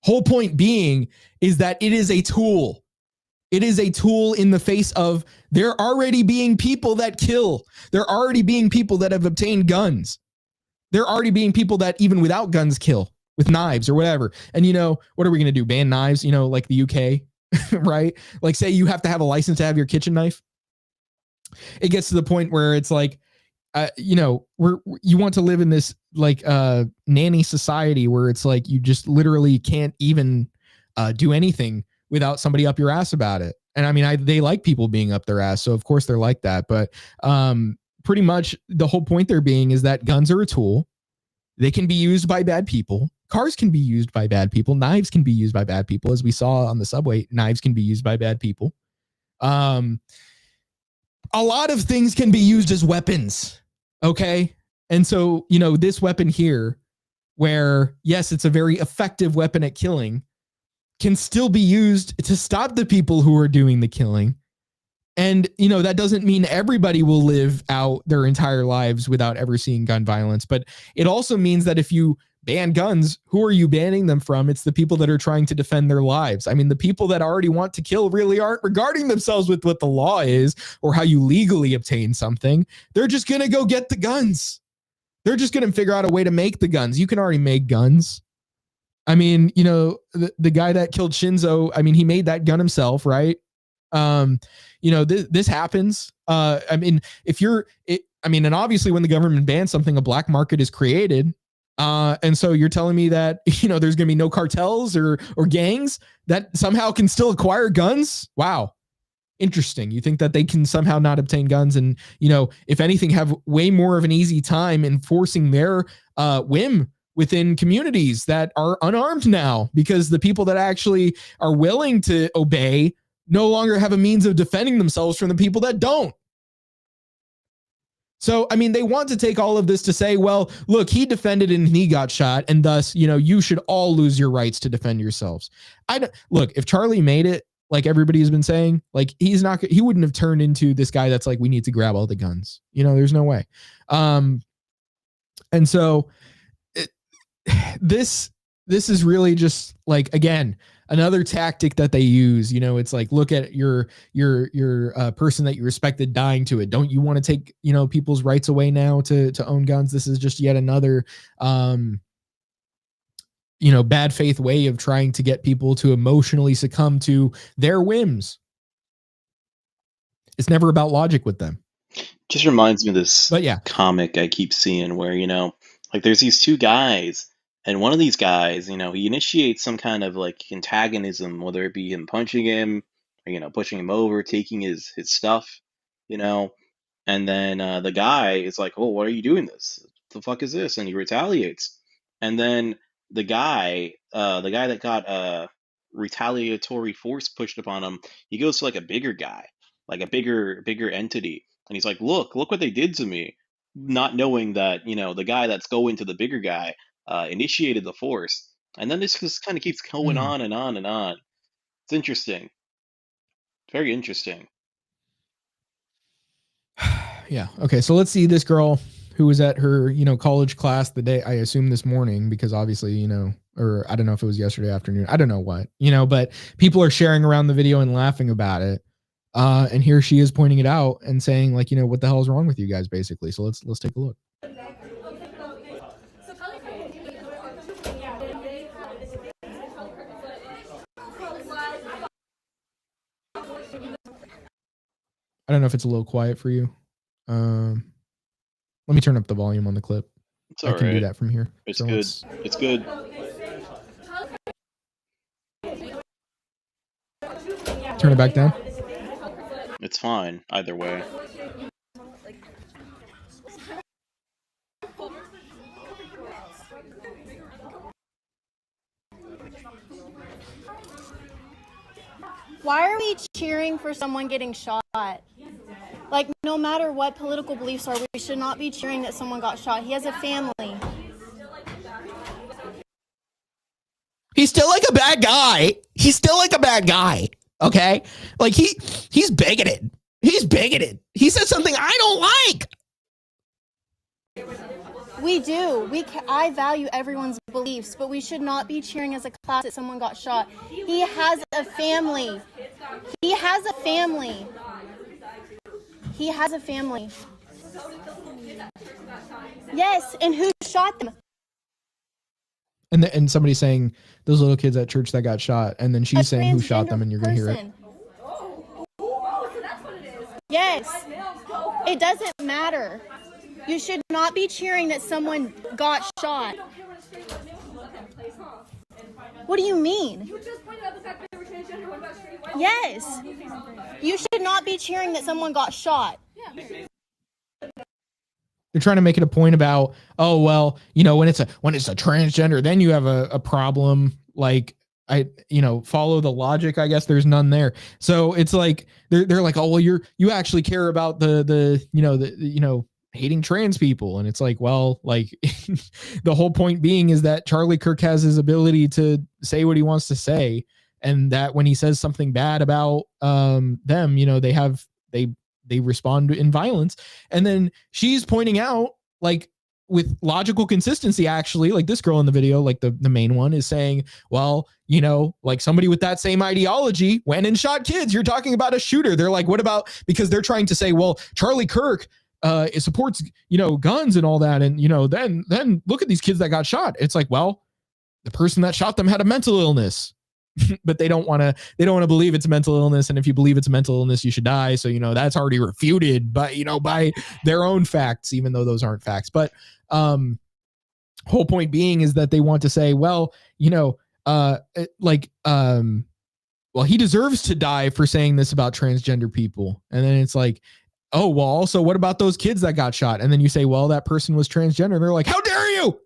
Whole point being is that it is a tool. It is a tool in the face of there already being people that kill. There already being people that have obtained guns. There already being people that even without guns kill with knives or whatever. And, what are we going to do? Ban knives, like the UK, right? Like say you have to have a license to have your kitchen knife. It gets to the point where it's like, you want to live in this like nanny society where it's like you just literally can't even do anything without somebody up your ass about it. And I mean, they like people being up their ass. So of course they're like that. But pretty much the whole point there being is that guns are a tool. They can be used by bad people. Cars can be used by bad people. Knives can be used by bad people. As we saw on the subway, knives can be used by bad people. A lot of things can be used as weapons. Okay. And so, this weapon here, where yes, it's a very effective weapon at killing, can still be used to stop the people who are doing the killing. And, that doesn't mean everybody will live out their entire lives without ever seeing gun violence. But it also means that if you ban guns, who are you banning them from? It's the people that are trying to defend their lives. I mean, the people that already want to kill really aren't regarding themselves with what the law is or how you legally obtain something. They're just going to go get the guns. They're just going to figure out a way to make the guns. You can already make guns. I mean, the guy that killed Shinzo, I mean, he made that gun himself, right? This happens. I mean, and obviously when the government bans something, a black market is created. And so you're telling me that, there's going to be no cartels or gangs that somehow can still acquire guns? Wow. Interesting. You think that they can somehow not obtain guns and, if anything, have way more of an easy time enforcing their whim within communities that are unarmed now, because the people that actually are willing to obey no longer have a means of defending themselves from the people that don't. So, I mean, they want to take all of this to say, well, look, he defended and he got shot, and thus, you should all lose your rights to defend yourselves. Look, if Charlie made it, like everybody has been saying, like he wouldn't have turned into this guy that's like, we need to grab all the guns. There's no way. And so this is really just like, again, another tactic that they use. It's like, look at your person that you respected dying to it. Don't you want to take people's rights away now to own guns? This is just yet another bad faith way of trying to get people to emotionally succumb to their whims. It's never about logic with them. Just reminds me of this But yeah, comic I keep seeing where, like there's these two guys, and one of these guys, he initiates some kind of like antagonism, whether it be him punching him or, pushing him over, taking his stuff, and then the guy is like, oh, why are you doing this? What the fuck is this? And he retaliates. And then the guy that got retaliatory force pushed upon him, he goes to like a bigger guy, like a bigger entity, and he's like, look what they did to me, not knowing that the guy that's going to the bigger guy initiated the force. And then this just kind of keeps going on and on and on. It's interesting. Very interesting. Yeah. Okay. So let's see this girl who was at her, college class the day, I assume this morning, because obviously, or I don't know if it was yesterday afternoon. I don't know what, but people are sharing around the video and laughing about it. And here she is pointing it out and saying, like, what the hell is wrong with you guys, basically. So let's take a look. I don't know if it's a little quiet for you. Let me turn up the volume on the clip. It's all I can right. do that from here. It's so good. It's good. Turn it back down. It's fine either way. Why are we cheering for someone getting shot? Like, no matter what political beliefs are, we should not be cheering that someone got shot. He has a family. He's still like a bad guy. He's still like a bad guy. Okay? Like he's bigoted. He's bigoted. He said something I don't like. We do. I value everyone's beliefs, but we should not be cheering as a class that someone got shot. He has a family. He has a family. He has a family. Yes, and who shot them? And somebody's saying those little kids at church that got shot, and then she's saying who shot them, and you're gonna hear it. Yes, it doesn't matter. You should not be cheering that someone got shot. What do you mean? Yes. You should not be cheering that someone got shot. They're trying to make it a point about, oh, well, when it's a transgender, then you have a problem. Like, follow the logic. I guess there's none there. So it's like they're like, oh, well, you actually care about the hating trans people. And it's like, well, like the whole point being is that Charlie Kirk has his ability to say what he wants to say. And that when he says something bad about them, they respond in violence. And then she's pointing out, like, with logical consistency, actually, like this girl in the video, like the main one, is saying, well, like somebody with that same ideology went and shot kids. You're talking about a shooter. They're like, what about, because they're trying to say, well, Charlie Kirk supports, guns and all that. And, then look at these kids that got shot. It's like, well, the person that shot them had a mental illness. But they don't want to believe it's a mental illness. And if you believe it's a mental illness, you should die. So, that's already refuted by their own facts, even though those aren't facts. But whole point being is that they want to say, well, well, he deserves to die for saying this about transgender people. And then it's like, oh, well, also, what about those kids that got shot? And then you say, well, that person was transgender. And they're like, how dare you?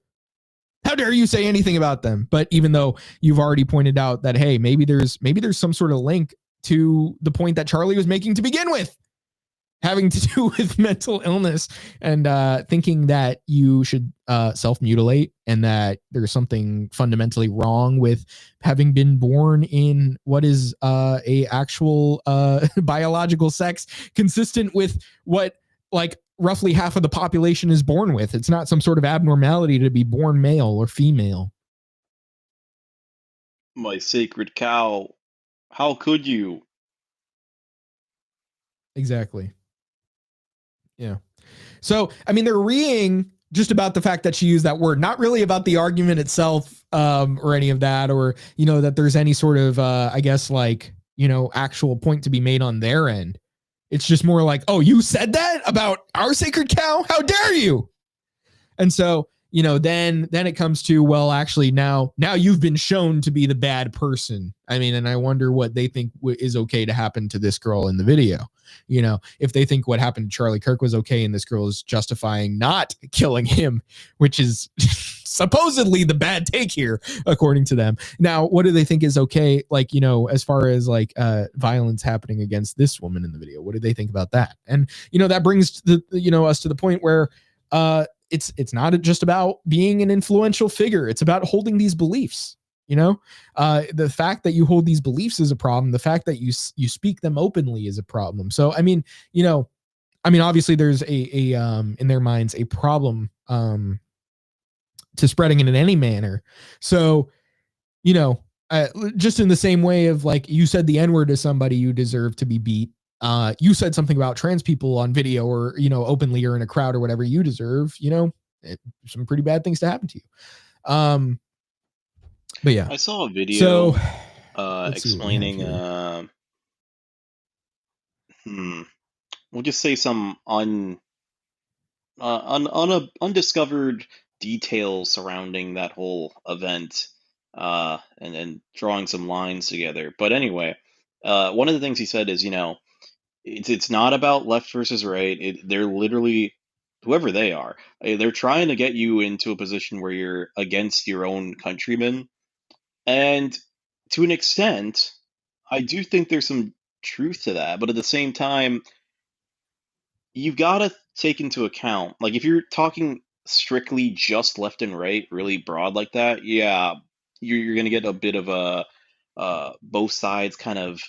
How dare you say anything about them? But even though you've already pointed out that, hey, maybe there's some sort of link to the point that Charlie was making to begin with, having to do with mental illness and thinking that you should self-mutilate and that there's something fundamentally wrong with having been born in what is a actual biological sex consistent with what, like, roughly half of the population is born with. It's not some sort of abnormality to be born male or female. My sacred cow, how could you? Exactly. Yeah. So, I mean, they're reeing just about the fact that she used that word, not really about the argument itself or any of that, or, that there's any sort of, I guess, like, actual point to be made on their end. It's just more like, oh, you said that about our sacred cow? How dare you? And so, then it comes to, well, actually, now you've been shown to be the bad person. I mean, and I wonder what they think is okay to happen to this girl in the video. If they think what happened to Charlie Kirk was okay and this girl is justifying not killing him, which is supposedly the bad take here, according to them. Now, what do they think is okay? Like, as far as like violence happening against this woman in the video, what do they think about that? And, that brings us to the point where it's not just about being an influential figure. It's about holding these beliefs. The fact that you hold these beliefs is a problem. The fact that you speak them openly is a problem. So, I mean, I mean, obviously there's a in their minds a problem to spreading it in any manner. So, you know, just in the same way of like you said the N-word to somebody, you deserve to be beat. You said something about trans people on video or, you know, openly or in a crowd or whatever, you deserve, you know, some pretty bad things to happen to you. But yeah, I saw a video so let's see what we have explaining here. we'll just say some undiscovered details surrounding that whole event, and drawing some lines together. But anyway, one of the things he said is, you know, it's not about left versus right. They're literally, whoever they are, they're trying to get you into a position where you're against your own countrymen. And to an extent, I do think there's some truth to that. But at the same time, you've got to take into account, like, if you're talking strictly just left and right, really broad like that, yeah, you're going to get a bit of a both sides kind of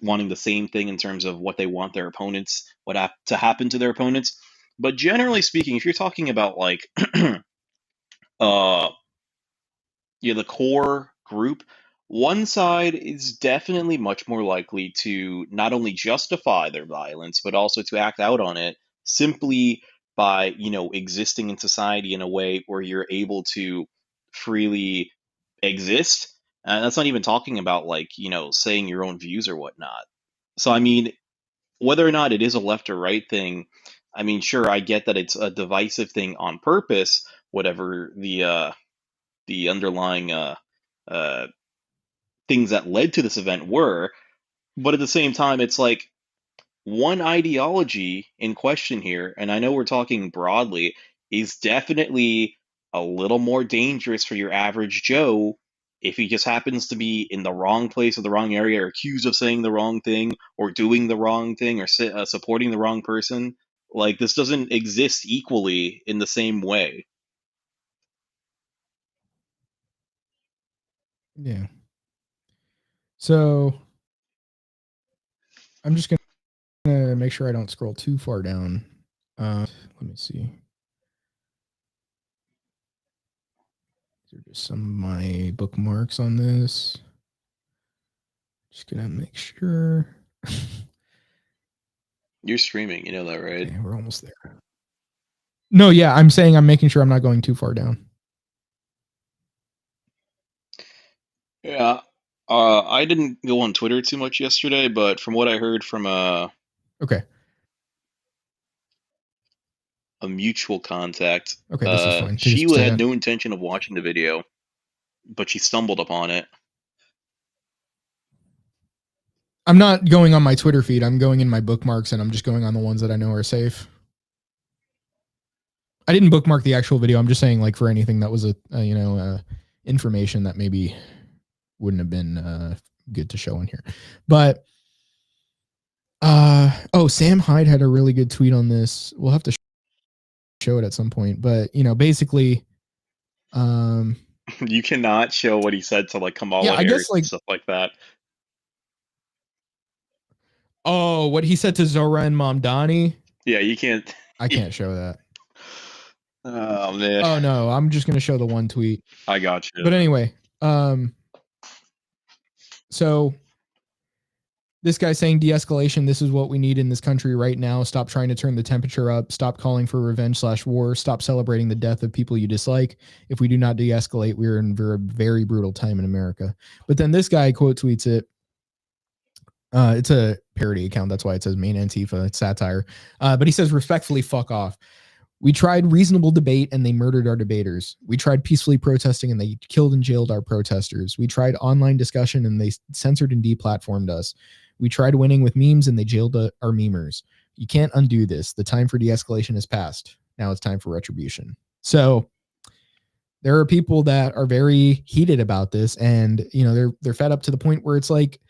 wanting the same thing in terms of what they want their opponents, to happen to their opponents. But generally speaking, if you're talking about like uh yeah, the core group, one side is definitely much more likely to not only justify their violence, but also to act out on it simply by, you know, existing in society in a way where you're able to freely exist. And that's not even talking about, like, you know, saying your own views or whatnot. So, I mean, whether or not it is a left or right thing, I mean, sure, I get that it's a divisive thing on purpose, whatever the underlying uh, things that led to this event were. But at the same time, it's like one ideology in question here, and I know we're talking broadly, is definitely a little more dangerous for your average Joe if he just happens to be in the wrong place or the wrong area, or accused of saying the wrong thing, or doing the wrong thing, or supporting the wrong person. Like, this doesn't exist equally in the same way. Yeah. So I'm just gonna make sure I don't scroll too far down. Let me see. These are just some of my bookmarks on this. Just gonna make sure. You're streaming, you know that, right? Okay, we're almost there. No, yeah, I'm saying I'm making sure I'm not going too far down. Yeah. I didn't go on Twitter too much yesterday, but from what I heard from Okay. a mutual contact, Okay, this is fine. she Just say had that. no intention of watching the video, but she stumbled upon it. I'm not going on my Twitter feed. I'm going in my bookmarks and I'm just going on the ones that I know are safe. I didn't bookmark the actual video. I'm just saying, like, for anything that was information that maybe wouldn't have been good to show in here. But Sam Hyde had a really good tweet on this. We'll have to show it at some point. But, you know, basically, You cannot show what he said to, like, Kamala yeah, I Harris guess, and like, stuff like that. oh, what he said to Zora and Mamdani. Yeah, you can't. I can't show that. Oh man. Oh no, I'm just gonna show the one tweet. I got you. But anyway, so this guy saying de-escalation, this is what we need in this country right now. Stop trying to turn the temperature up. Stop calling for revenge/war. Stop celebrating the death of people you dislike. If we do not de-escalate, we're in a very brutal time in America. But then this guy quote tweets it. It's a parody account. That's why it says main Antifa. It's satire. But he says, respectfully, fuck off. We tried reasonable debate and they murdered our debaters. We tried peacefully protesting and they killed and jailed our protesters. We tried online discussion and they censored and deplatformed us. We tried winning with memes and they jailed our memers. You can't undo this. The time for de-escalation has passed. Now it's time for retribution. So there are people that are very heated about this, and you know they're fed up to the point where it's like,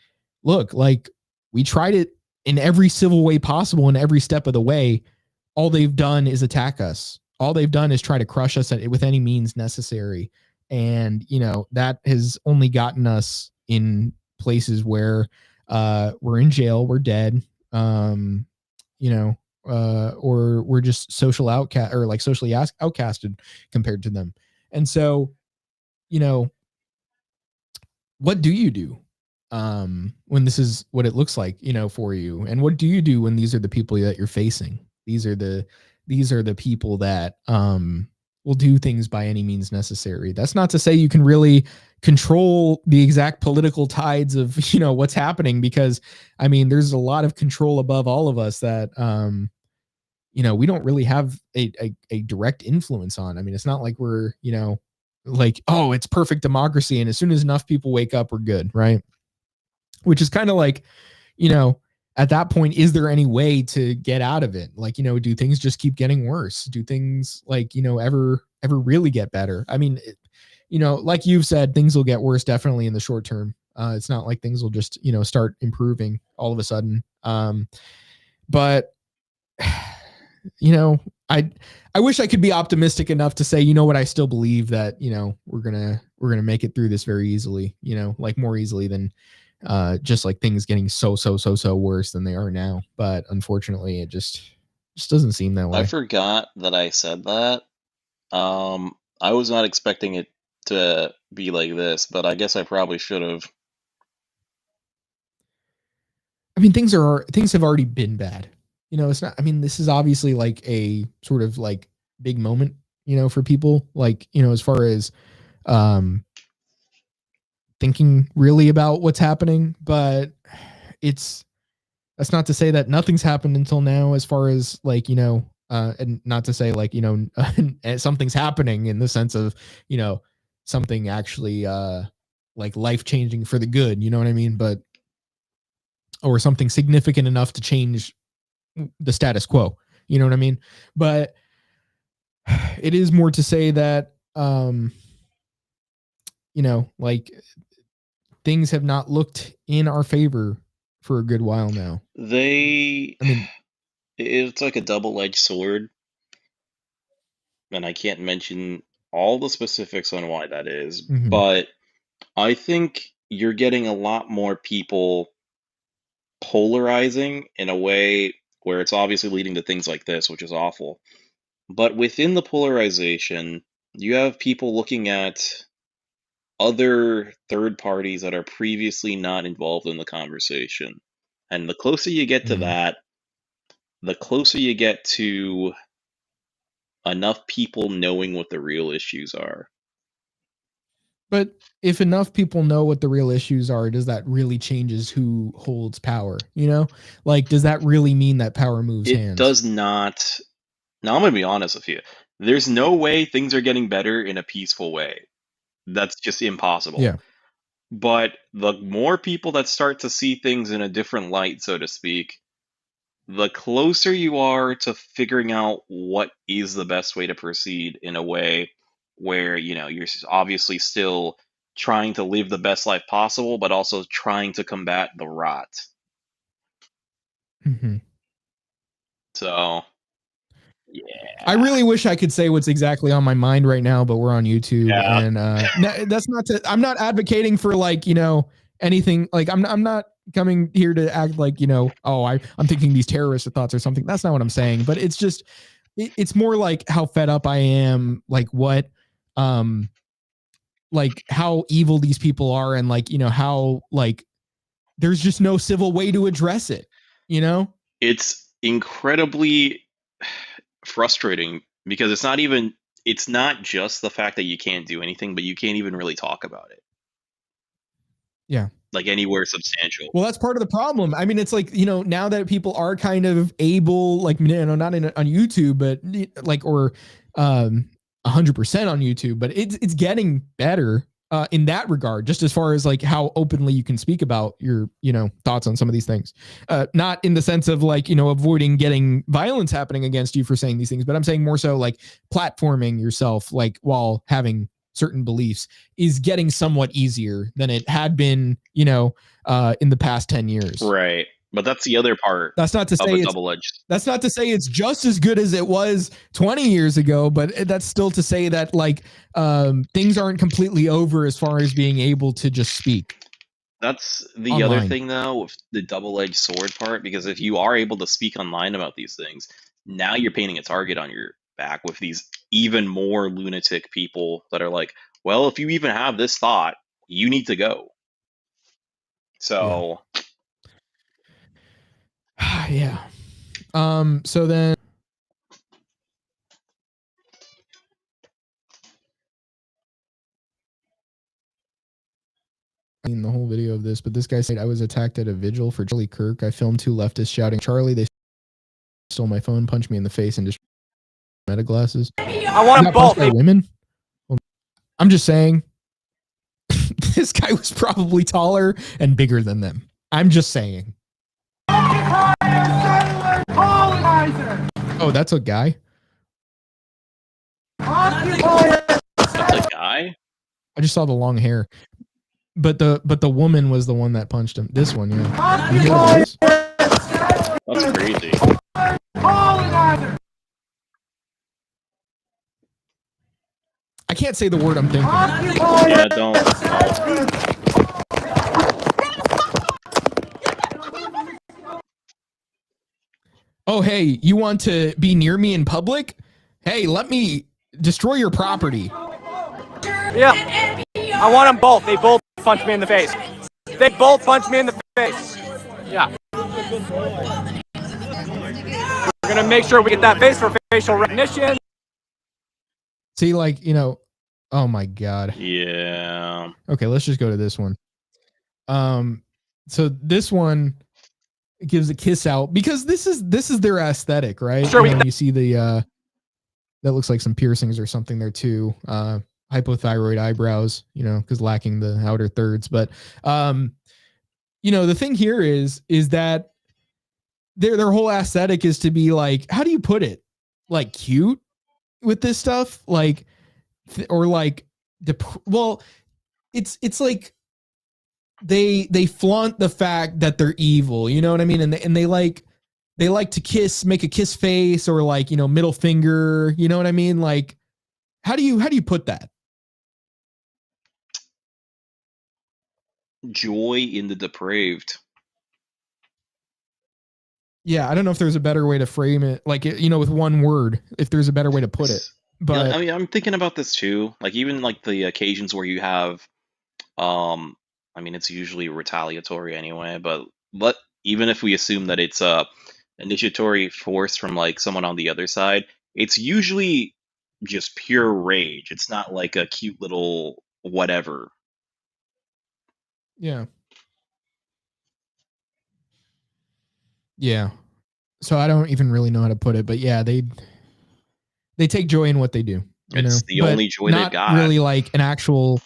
look, like, we tried it in every civil way possible in every step of the way. All they've done is attack us. All they've done is try to crush us with any means necessary. And, you know, that has only gotten us in places where we're in jail, we're dead. or we're just social outcast or like socially outcasted compared to them. And so, what do you do when this is what it looks like, for you? And what do you do when these are the people that you're facing? These are the people that will do things by any means necessary. That's not to say you can really control the exact political tides of, what's happening, because I mean, there's a lot of control above all of us that, we don't really have a direct influence on. I mean, it's not like we're, like, oh, it's perfect democracy, and as soon as enough people wake up, we're good, right? Which is kind of like, at that point, is there any way to get out of it? Like, do things just keep getting worse? Do things like, ever really get better? I mean, like you've said, things will get worse definitely in the short term. It's not like things will just, start improving all of a sudden. But I wish I could be optimistic enough to say, what, I still believe that, we're gonna make it through this very easily, like more easily than just like things getting so worse than they are now. But unfortunately, it just doesn't seem that way. I forgot that I said that. I was not expecting it to be like this, but I guess I probably should have. I mean, things have already been bad. It's not, I mean, this is obviously like a sort of like big moment, for people, like, as far as thinking really about what's happening, but that's not to say that nothing's happened until now, as far as like, and not to say like, something's happening in the sense of, something actually like life-changing for the good, you know what I mean? But, or something significant enough to change the status quo, you know what I mean? But it is more to say that, like things have not looked in our favor for a good while now. It's like a double-edged sword, and I can't mention all the specifics on why that is, but I think you're getting a lot more people polarizing in a way where it's obviously leading to things like this, which is awful. But within the polarization, you have people looking at other third parties that are previously not involved in the conversation. And the closer you get to that, the closer you get to enough people knowing what the real issues are. But if enough people know what the real issues are, does that really changes who holds power? Like, does that really mean that power moves hands? It does not. Now, I'm going to be honest with you. There's no way things are getting better in a peaceful way. That's just impossible. Yeah. But the more people that start to see things in a different light, so to speak, the closer you are to figuring out what is the best way to proceed in a way where, you're obviously still trying to live the best life possible, but also trying to combat the rot. So, yeah. I really wish I could say what's exactly on my mind right now, but we're on YouTube, and that's not to. I'm advocating for like anything. Like I'm not coming here to act like I'm thinking these terrorist thoughts or something. That's not what I'm saying. But it's just it's more like how fed up I am. Like what like how evil these people are, and like how like there's just no civil way to address it. It's incredibly frustrating because it's not just the fact that you can't do anything, but you can't even really talk about it. Yeah. Like anywhere substantial. Well, that's part of the problem. I mean, it's like, now that people are kind of able, like, not on YouTube, but like, or 100% on YouTube, but it's getting better in that regard, just as far as like how openly you can speak about your, thoughts on some of these things. Not in the sense of like, avoiding getting violence happening against you for saying these things, but I'm saying more so like platforming yourself, like while having certain beliefs is getting somewhat easier than it had been, in the past 10 years. Right. But that's the other part. That's not to say that's not to say it's just as good as it was 20 years ago, but that's still to say that like things aren't completely over as far as being able to just speak. That's the other online. thing, though, with the double-edged sword part, because if you are able to speak online about these things, now you're painting a target on your back with these even more lunatic people that are like, well, if you even have this thought, you need to go. So, Yeah. So then the whole video of this, but this guy said I was attacked at a vigil for Charlie Kirk. I filmed 2 leftists shouting Charlie. They stole my phone, punched me in the face, and just meta glasses. I want them both. Women. Well, I'm just saying, this guy was probably taller and bigger than them. I'm just saying. Oh, that's a guy. that's a guy? I just saw the long hair. But the woman was the one that punched him. This one, yeah. You hear this? That's crazy. I can't say the word I'm thinking. Yeah, don't. Oh, hey, you want to be near me in public? Hey, let me destroy your property. Yeah. I want them both. They both punched me in the face. They both punched me in the face. Yeah. We're going to make sure we get that face for facial recognition. See, like, you know, oh my God. Yeah. Okay, let's just go to this one. So this one gives a kiss out because this is their aesthetic, right? Sure, you see the that looks like some piercings or something there too. Hypothyroid eyebrows, you know, because lacking the outer thirds. But you know, the thing here is that their whole aesthetic is to be like, how do you put it? Like cute with this stuff, like or like well, it's like they flaunt the fact that they're evil, you know what I mean? And they like to kiss, make a kiss face, or like, you know, middle finger, you know what I mean? Like, how do you put that? Joy in the depraved. Yeah, I don't know if there's a better way to frame it, like, you know, with one word, if there's a better way to put it. But yeah, I mean, I'm thinking about this too. Like, even like the occasions where you have, I mean, it's usually retaliatory anyway. But even if we assume that it's a initiatory force from like someone on the other side, it's usually just pure rage. It's not like a cute little whatever. yeah. Yeah. So I don't even really know how to put it, but yeah, they take joy in what they do. It's the only joy they've got. Really like an actual.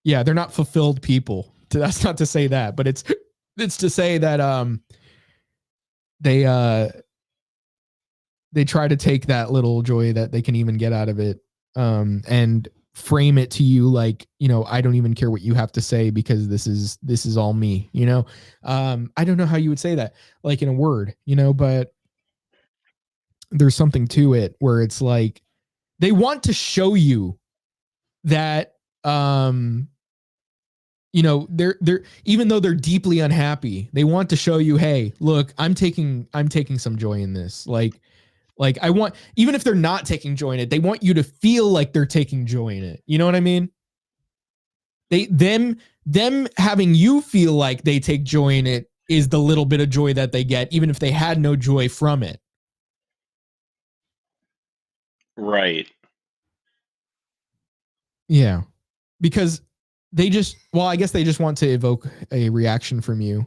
Yeah, they're not fulfilled people. That's not to say that, but it's to say that they try to take that little joy that they can even get out of it and frame it to you like, you know, I don't even care what you have to say because this is all me, you know. I don't know how you would say that like in a word, you know, but there's something to it where it's like they want to show you that you know, they're even though they're deeply unhappy, they want to show you, hey, look, I'm taking some joy in this. Like I want, even if they're not taking joy in it, they want you to feel like they're taking joy in it. You know what I mean? Them having you feel like they take joy in it is the little bit of joy that they get, even if they had no joy from it. Right. Yeah. Because they just, well, I guess they just want to evoke a reaction from you.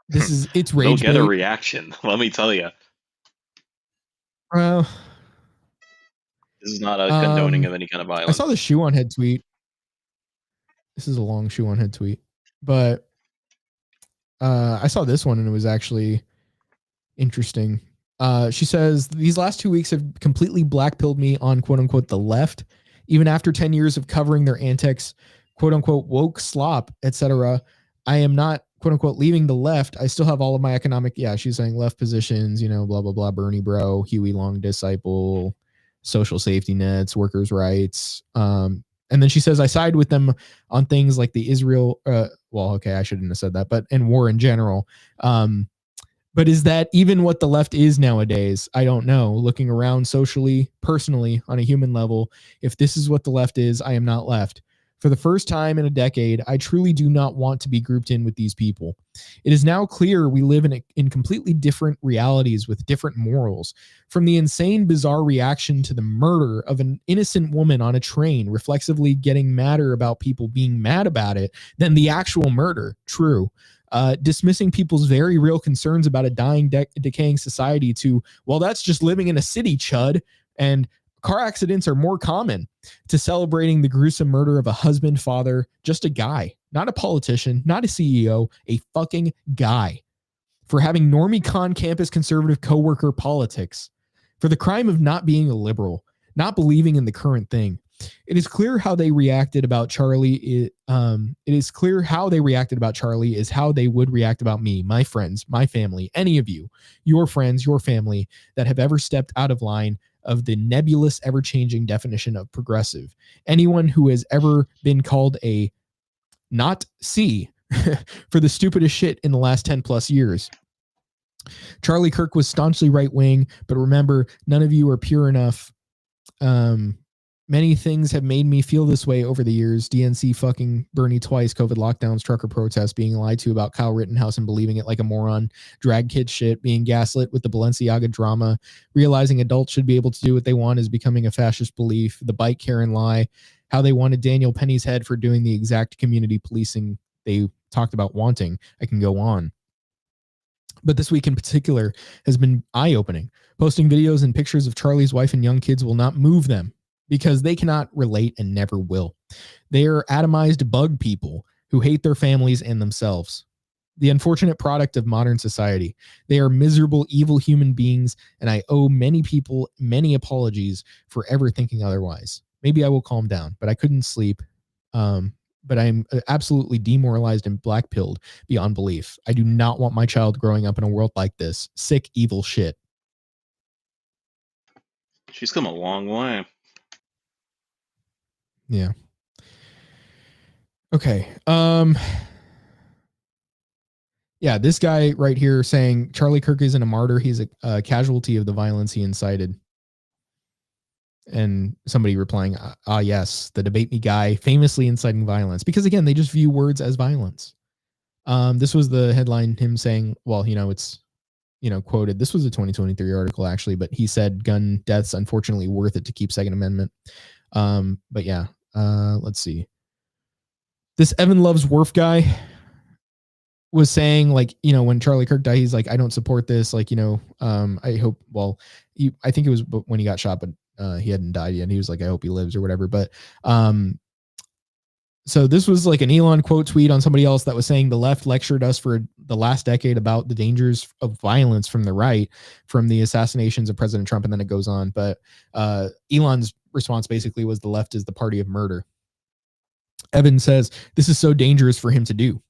It's rage. They'll get a reaction. Let me tell you. Well, this is not a condoning of any kind of violence. I saw the shoe on head tweet. This is a long shoe on head tweet, but I saw this one and it was actually interesting. She says, these last 2 weeks have completely blackpilled me on quote unquote the left. Even after 10 years of covering their antics, quote unquote woke slop, etc., I am not quote unquote leaving the left. I still have all of my economic, yeah, she's saying left positions, you know, blah, blah, blah, Bernie bro, Huey Long disciple, social safety nets, workers' rights, And then she says, I side with them on things like the Israel, okay, I shouldn't have said that, but in war in general. But is that even what the left is nowadays? I don't know. Looking around socially, personally, on a human level, if this is what the left is, I am not left. For the first time in a decade, I truly do not want to be grouped in with these people. It is now clear we live in completely different realities with different morals. From the insane, bizarre reaction to the murder of an innocent woman on a train, reflexively getting madder about people being mad about it than the actual murder. True. Dismissing people's very real concerns about a dying, decaying society to, well, that's just living in a city, chud. And car accidents are more common, to celebrating the gruesome murder of a husband, father, just a guy, not a politician, not a CEO, a fucking guy, for having normie con campus conservative coworker politics, for the crime of not being a liberal, not believing in the current thing. It is clear how they reacted about Charlie. It is clear how they reacted about Charlie is how they would react about me, my friends, my family, any of you, your friends, your family that have ever stepped out of line of the nebulous, ever-changing definition of progressive. Anyone who has ever been called a not C for the stupidest shit in the last 10 plus years. Charlie Kirk was staunchly right-wing, but remember, none of you are pure enough. Many things have made me feel this way over the years. DNC fucking Bernie twice, COVID lockdowns, trucker protests, being lied to about Kyle Rittenhouse and believing it like a moron, drag kid shit, being gaslit with the Balenciaga drama, realizing adults should be able to do what they want is becoming a fascist belief, the bike Karen lie, how they wanted Daniel Penny's head for doing the exact community policing they talked about wanting. I can go on. But this week in particular has been eye-opening. Posting videos and pictures of Charlie's wife and young kids will not move them, because they cannot relate and never will. They are atomized bug people who hate their families and themselves. The unfortunate product of modern society. They are miserable, evil human beings, and I owe many people many apologies for ever thinking otherwise. Maybe I will calm down, but I couldn't sleep. But I'm absolutely demoralized and black-pilled beyond belief. I do not want my child growing up in a world like this. Sick, evil shit. She's come a long way. Yeah. Okay. Yeah, this guy right here saying Charlie Kirk isn't a martyr. He's a casualty of the violence he incited. And somebody replying, yes, the debate me guy famously inciting violence. Because again, they just view words as violence. This was the headline, him saying, well, it's, quoted. This was a 2023 article actually, but he said gun deaths unfortunately worth it to keep Second Amendment. But yeah, let's see. This Evan Loves Worf guy was saying, like, when Charlie Kirk died, he's like, I don't support this. Like, I hope, well, I think it was when he got shot, but he hadn't died yet. He was like, I hope he lives or whatever. But so this was like an Elon quote tweet on somebody else that was saying the left lectured us for the last decade about the dangers of violence from the right, from the assassinations of President Trump. And then it goes on. But Elon's response basically was the left is the party of murder. Evan says this is so dangerous for him to do.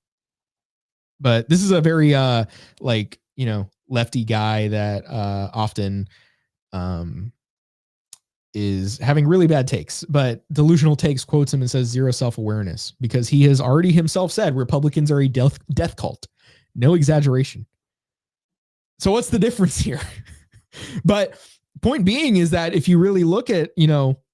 But this is a very lefty guy that often is having really bad takes, but delusional takes, quotes him and says zero self-awareness, because he has already himself said Republicans are a death cult. No exaggeration. So what's the difference here? But point being is that if you really look at,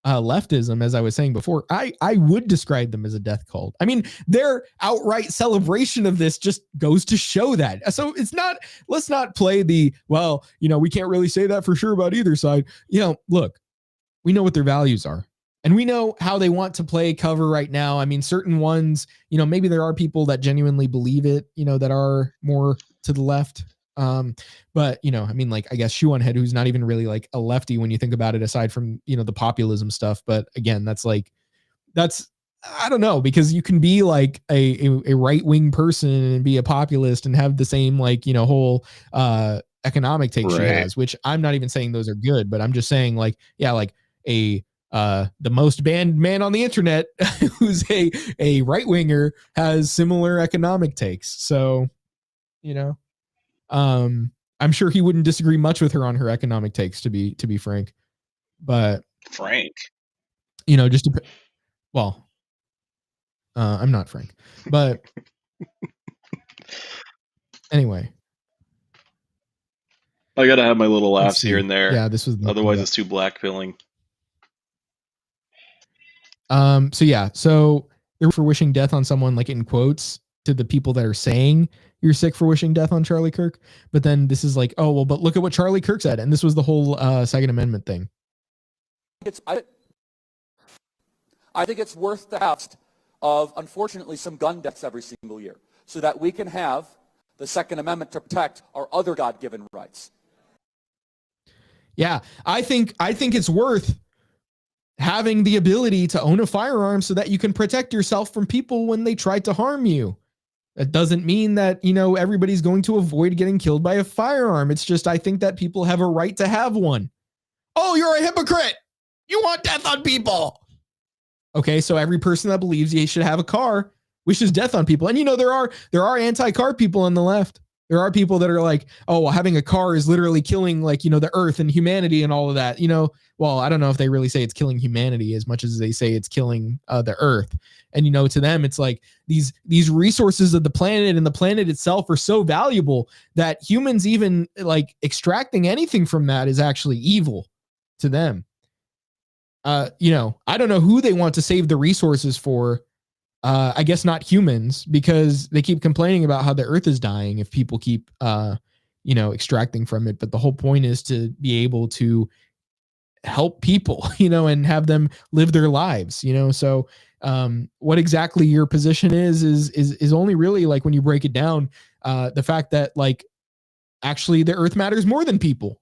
leftism, as I was saying before, I would describe them as a death cult. I mean, their outright celebration of this just goes to show that. So let's not play the, well, we can't really say that for sure about either side. Look, we know what their values are, and we know how they want to play cover right now. I mean, certain ones, maybe there are people that genuinely believe it, that are more to the left. But I guess Shoe on Head, who's not even really like a lefty when you think about it, aside from, the populism stuff. But again, I don't know, because you can be like a right-wing person and be a populist and have the same, whole, economic take she has, which I'm not even saying those are good, but I'm just saying the most banned man on the internet who's a right-winger has similar economic takes. So, I'm sure he wouldn't disagree much with her on her economic takes, to be frank. But Frank, just Well, I'm not Frank, but anyway. I gotta have my little Let's laughs here see. and there. Yeah, this was Otherwise, it's too black pilling. So yeah, so they're for wishing death on someone, like in quotes, to the people that are saying you're sick for wishing death on Charlie Kirk. But then this is like, oh well, but look at what Charlie Kirk said, and this was the whole Second Amendment thing. I think it's worth the cost of, unfortunately, some gun deaths every single year, so that we can have the Second Amendment to protect our other God-given rights. Yeah, I think it's worth having the ability to own a firearm so that you can protect yourself from people when they try to harm you. That doesn't mean that, you know, everybody's going to avoid getting killed by a firearm. It's just I think that people have a right to have one. Oh, you're a hypocrite. You want death on people. Okay, so every person that believes he should have a car wishes death on people. And you know, there are anti-car people on the left. There are people that are like, oh, well, having a car is literally killing, like, you know, the earth and humanity and all of that. You know, well, I don't know if they really say it's killing humanity as much as they say it's killing the earth. And, you know, to them, it's like these resources of the planet and the planet itself are so valuable that humans even like extracting anything from that is actually evil to them. You know, I don't know who they want to save the resources for. I guess not humans, because they keep complaining about how the earth is dying if people keep, you know, extracting from it. But the whole point is to be able to help people, you know, and have them live their lives, you know. So what exactly your position is only really, like, when you break it down, the fact that, like, actually the earth matters more than people.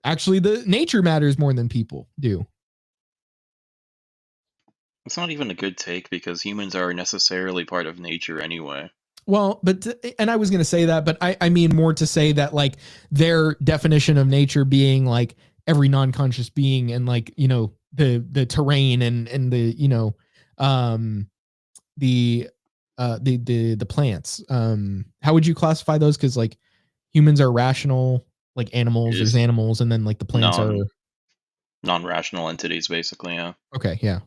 Actually, the nature matters more than people do. It's not even a good take because humans are necessarily part of nature anyway. Well, but, and I was going to say that, but I mean more to say that, like, their definition of nature being like every non-conscious being and, like, you know, the terrain and the, you know, the plants. How would you classify those? Cause like humans are rational, like animals, there's animals, and then like the plants are non-rational entities, basically. Yeah. Okay. Yeah.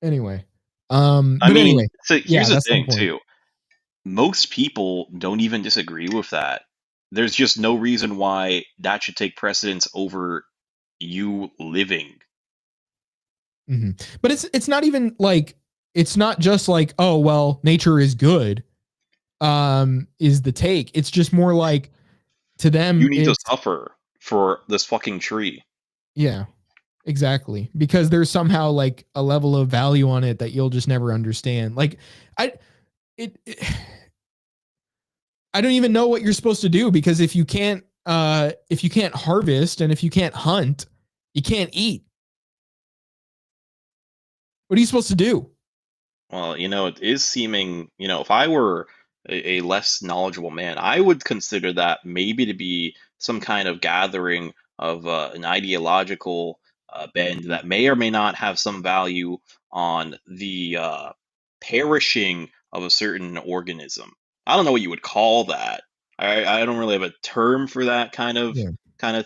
Anyway, I mean, anyway, so here's the that's thing point. too. Most people don't even disagree with that. There's just no reason why that should take precedence over you living. Mm-hmm. But it's not even like, it's not just like, oh well, nature is good. Is the take? It's just more like, to them, You need to it's suffer for this fucking tree. Yeah, exactly. Because there's somehow like a level of value on it that you'll just never understand. Like, I don't even know what you're supposed to do, because if you can't harvest and if you can't hunt, you can't eat. What are you supposed to do? Well, you know, it is seeming, you know, if I were a less knowledgeable man, I would consider that maybe to be some kind of gathering of an ideological bend that may or may not have some value on the perishing of a certain organism. I don't know what you would call that. I don't really have a term for that kind of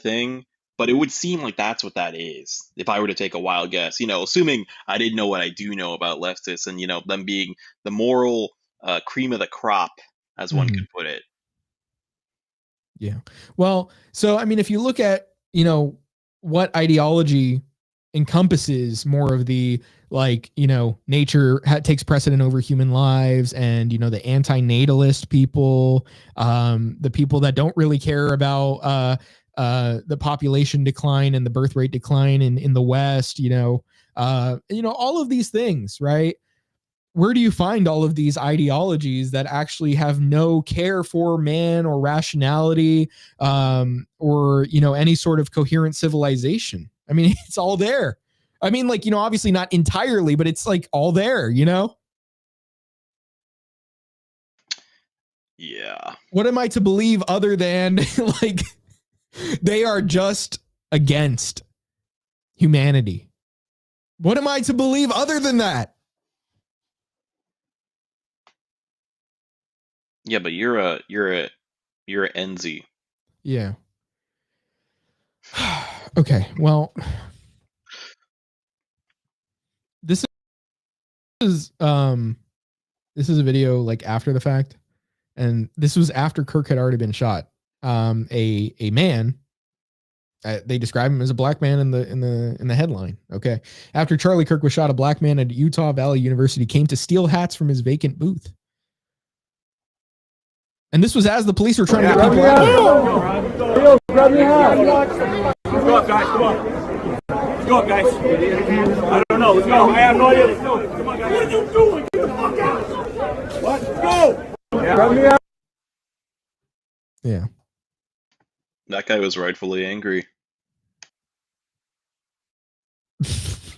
thing, but it would seem like that's what that is. If I were to take a wild guess, you know, assuming I didn't know what I do know about leftists and, you know, them being the moral cream of the crop, as one could put it. Yeah. Well, so I mean, if you look at, you know, what ideology encompasses more of the, like, you know, nature takes precedent over human lives, and, you know, the anti-natalist people, the people that don't really care about the population decline and the birth rate decline in the West, you know, all of these things, right? Where do you find all of these ideologies that actually have no care for man or rationality, or, you know, any sort of coherent civilization? I mean, it's all there. I mean, like, you know, obviously not entirely, but it's like all there, you know? Yeah. What am I to believe other than like they are just against humanity? What am I to believe other than that? Yeah, but you're a NZ. Yeah. Okay. Well, this this is a video like after the fact, and this was after Kirk had already been shot. A man. They describe him as a black man in the headline. Okay. After Charlie Kirk was shot, a black man at Utah Valley University came to steal hats from his vacant booth. And this was as the police were trying to get people out. Grab your hat. Let's go up, guys. Come on. Let's go up, guys. I don't know. Let's go. I have no idea. Let's go. Come on, guys. What are you doing? Get the fuck out. What? Let's go. Yeah. Grab me out. Yeah. That guy was rightfully angry.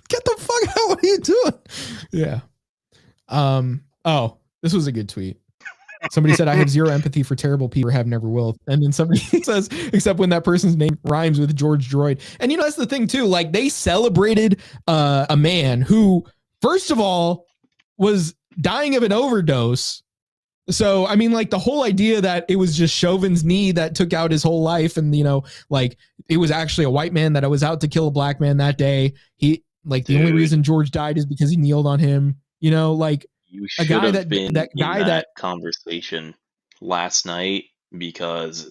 Get the fuck out. What are you doing? Yeah. Oh, this was a good tweet. Somebody said, I have zero empathy for terrible people, have never will. And then somebody says, except when that person's name rhymes with George Droid. And you know, that's the thing too. Like they celebrated a man who, first of all, was dying of an overdose. So, I mean, like the whole idea that it was just Chauvin's knee that took out his whole life. And, you know, like it was actually a white man that was out to kill a black man that day. He like the only reason George died is because he kneeled on him, you know, like you should have been that guy in that conversation last night because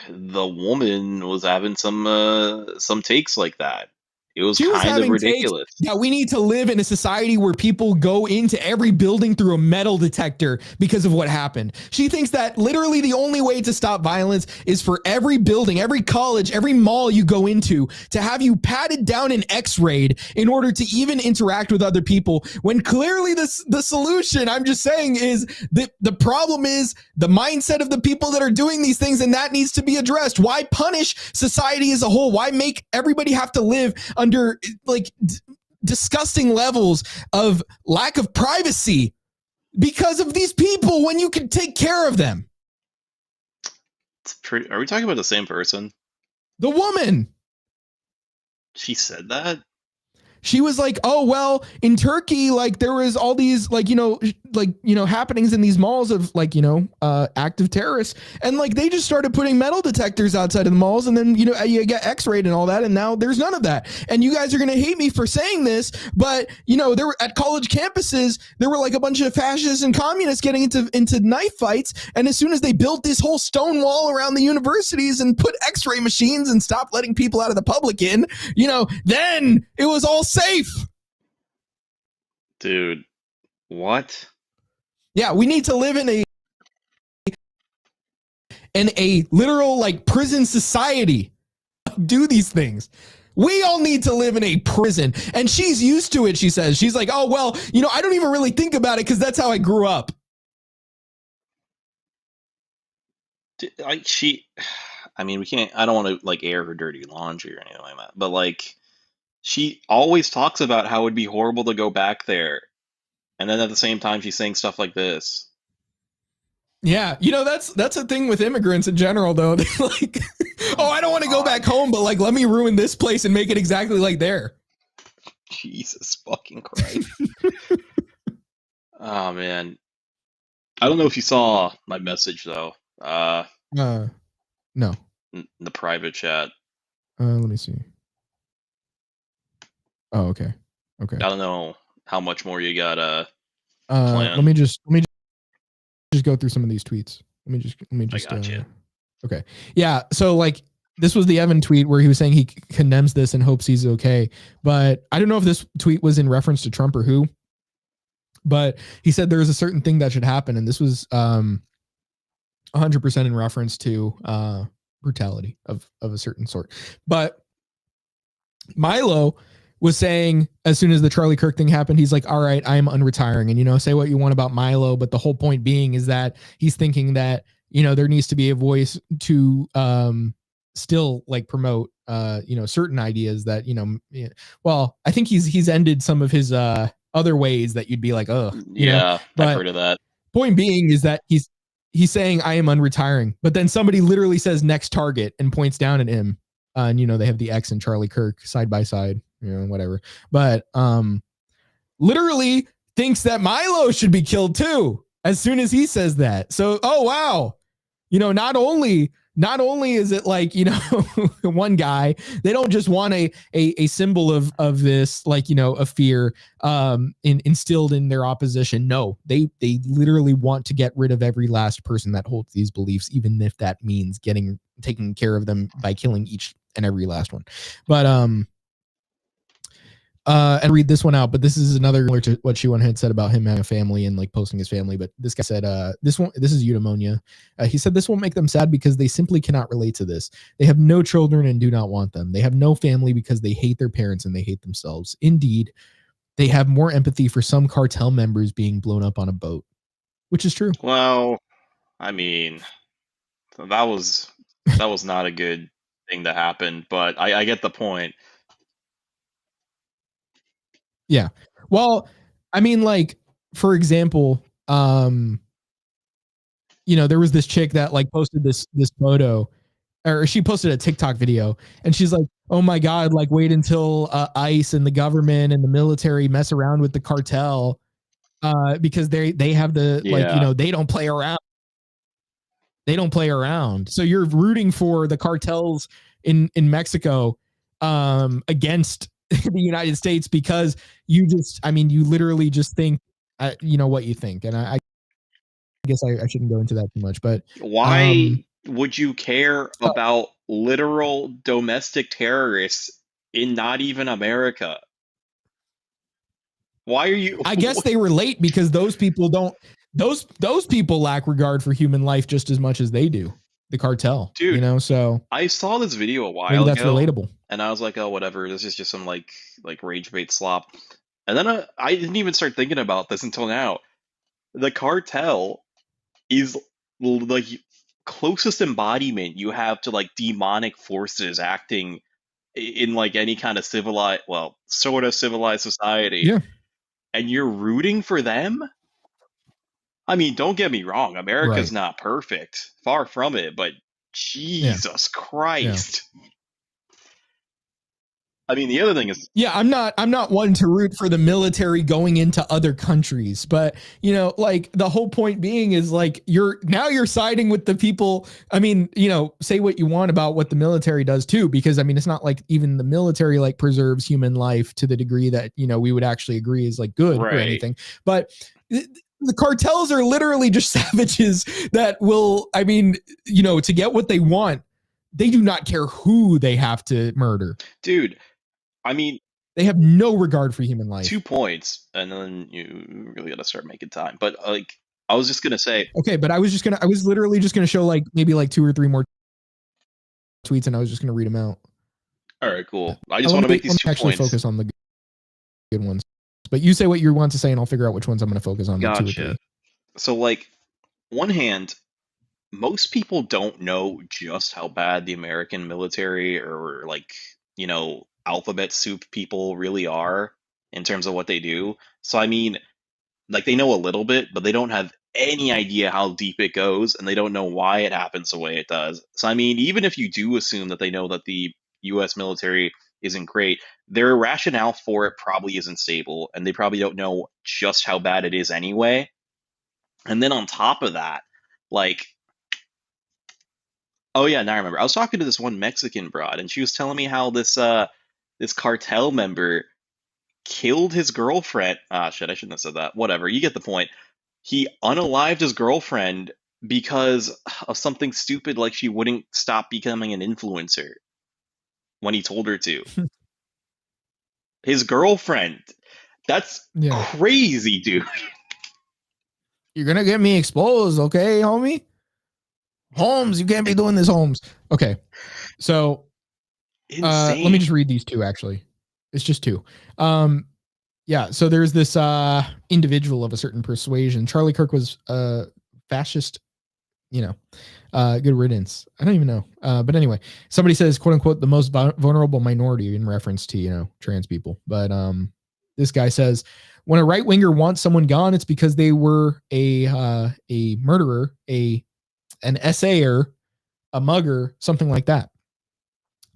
the woman was having some takes like that. It was kind of ridiculous. Yeah, we need to live in a society where people go into every building through a metal detector because of what happened. She thinks that literally the only way to stop violence is for every building, every college, every mall you go into to have you patted down and x-rayed in order to even interact with other people. When clearly the solution, I'm just saying, is that the problem is the mindset of the people that are doing these things, and that needs to be addressed. Why punish society as a whole? Why make everybody have to live under like disgusting levels of lack of privacy because of these people when you can take care of them? It's pretty. Are we talking about the same person? The woman. She said that? She was like, oh, well, in Turkey, like there was all these happenings in these malls of like, active terrorists. And like they just started putting metal detectors outside of the malls. And then, you get x-rayed and all that. And now there's none of that. And you guys are going to hate me for saying this. But, there were at college campuses, there were like a bunch of fascists and communists getting into knife fights. And as soon as they built this whole stone wall around the universities and put x-ray machines and stopped letting people out of the public in, then it was all safe. Dude, what? Yeah, we need to live in a literal like prison society. Do these things. We all need to live in a prison. And she's used to it, she says. She's like, oh, well, I don't even really think about it because that's how I grew up. We can't, I don't want to like air her dirty laundry or anything like that. But like, she always talks about how it'd be horrible to go back there. And then at the same time, she's saying stuff like this. Yeah. That's a thing with immigrants in general, though. They're like, oh, I don't want to go back home, but like, let me ruin this place and make it exactly like there. Jesus fucking Christ. Oh, man. I don't know if you saw my message, though. No. In the private chat. Let me see. Oh, okay. Okay. I don't know how much more you got planned. Let me just go through some of these tweets. Let me just I got you. Okay. Yeah, so like this was the Evan tweet where he was saying he condemns this and hopes he's okay. But I don't know if this tweet was in reference to Trump or who. But he said there's a certain thing that should happen, and this was 100% in reference to brutality of a certain sort. But Milo was saying as soon as the Charlie Kirk thing happened, he's like, all right, I am unretiring. And, say what you want about Milo. But the whole point being is that he's thinking that, there needs to be a voice to still like promote, certain ideas that, well, I think he's ended some of his other ways that you'd be like, oh, yeah, I've heard of that. Point being is that he's saying I am unretiring. But then somebody literally says next target and points down at him. And, they have the X and Charlie Kirk side by side, whatever. But literally thinks that Milo should be killed too as soon as he says that. So, oh, wow. Not only not only is it like, you know, one guy, they don't just want a symbol of this, like, you know, a fear instilled in their opposition. No, they literally want to get rid of every last person that holds these beliefs, even if that means taking care of them by killing each and every last one. But and read this one out, but this is another to what Shiwan had said about him having a family and like posting his family. But this guy said, this is eudaimonia. He said, this won't make them sad because they simply cannot relate to this. They have no children and do not want them. They have no family because they hate their parents and they hate themselves. Indeed, they have more empathy for some cartel members being blown up on a boat, which is true. Well, I mean, that was not a good thing to happen, but I get the point. Yeah. Well, I mean, like, for example, you know, there was this chick that like posted this photo, or she posted a TikTok video, and she's like, oh my God, like wait until ICE and the government and the military mess around with the cartel because they have the, like, you know, they don't play around. They don't play around. So you're rooting for the cartels in Mexico against the United States because you literally just think, you know, what you think. And I guess I shouldn't go into that too much, but why would you care about literal domestic terrorists in not even America? Why are you? I guess they relate because those people don't. Those people lack regard for human life just as much as they do. The cartel, dude. You know, so I saw this video a while maybe that's ago, relatable, and I was like, oh, whatever. This is just some like rage bait slop. And then I didn't even start thinking about this until now. The cartel is like closest embodiment you have to like demonic forces acting in like any kind of civilized, well, sort of civilized society. Yeah. And you're rooting for them? I mean, don't get me wrong, America's not perfect. Far from it, but Jesus Christ. Yeah. I mean, the other thing is, I'm not one to root for the military going into other countries, but you know, like the whole point being is like you're siding with the people. I mean, you know, say what you want about what the military does too, because I mean, it's not like even the military like preserves human life to the degree that, you know, we would actually agree is like good or anything. But the cartels are literally just savages that will, I mean, you know, to get what they want, they do not care who they have to murder. Dude, I mean, they have no regard for human life. 2 points, and then you really got to start making time. But like, I was just gonna say. Okay, but I was literally just gonna show like maybe like 2 or 3 more tweets, and I was just gonna read them out. All right, cool. I just want to make these 2 actually points. Focus on the good ones. But you say what you want to say, and I'll figure out which ones I'm going to focus on. Gotcha. So, like, one hand, most people don't know just how bad the American military or, like, you know, alphabet soup people really are in terms of what they do. So, I mean, like, they know a little bit, but they don't have any idea how deep it goes, and they don't know why it happens the way it does. So, I mean, even if you do assume that they know that the U.S. military isn't great, their rationale for it probably isn't stable, and they probably don't know just how bad it is anyway. And then on top of that, like, oh yeah, now I remember. I was talking to this one Mexican broad, and she was telling me how this cartel member killed his girlfriend. Shit, I shouldn't have said that. Whatever, you get the point. He unalived his girlfriend because of something stupid like she wouldn't stop becoming an influencer when he told her to. His girlfriend. That's crazy, dude. You're gonna get me exposed, okay, homie? Holmes, you can't be doing this, Holmes. Okay. So let me just read these 2 actually. It's just 2. Yeah, so there's this individual of a certain persuasion. Charlie Kirk was fascist, you know, good riddance. I don't even know. But anyway, somebody says, quote unquote, the most vulnerable minority in reference to, you know, trans people. But this guy says, when a right winger wants someone gone, it's because they were a murderer, an essayer, a mugger, something like that.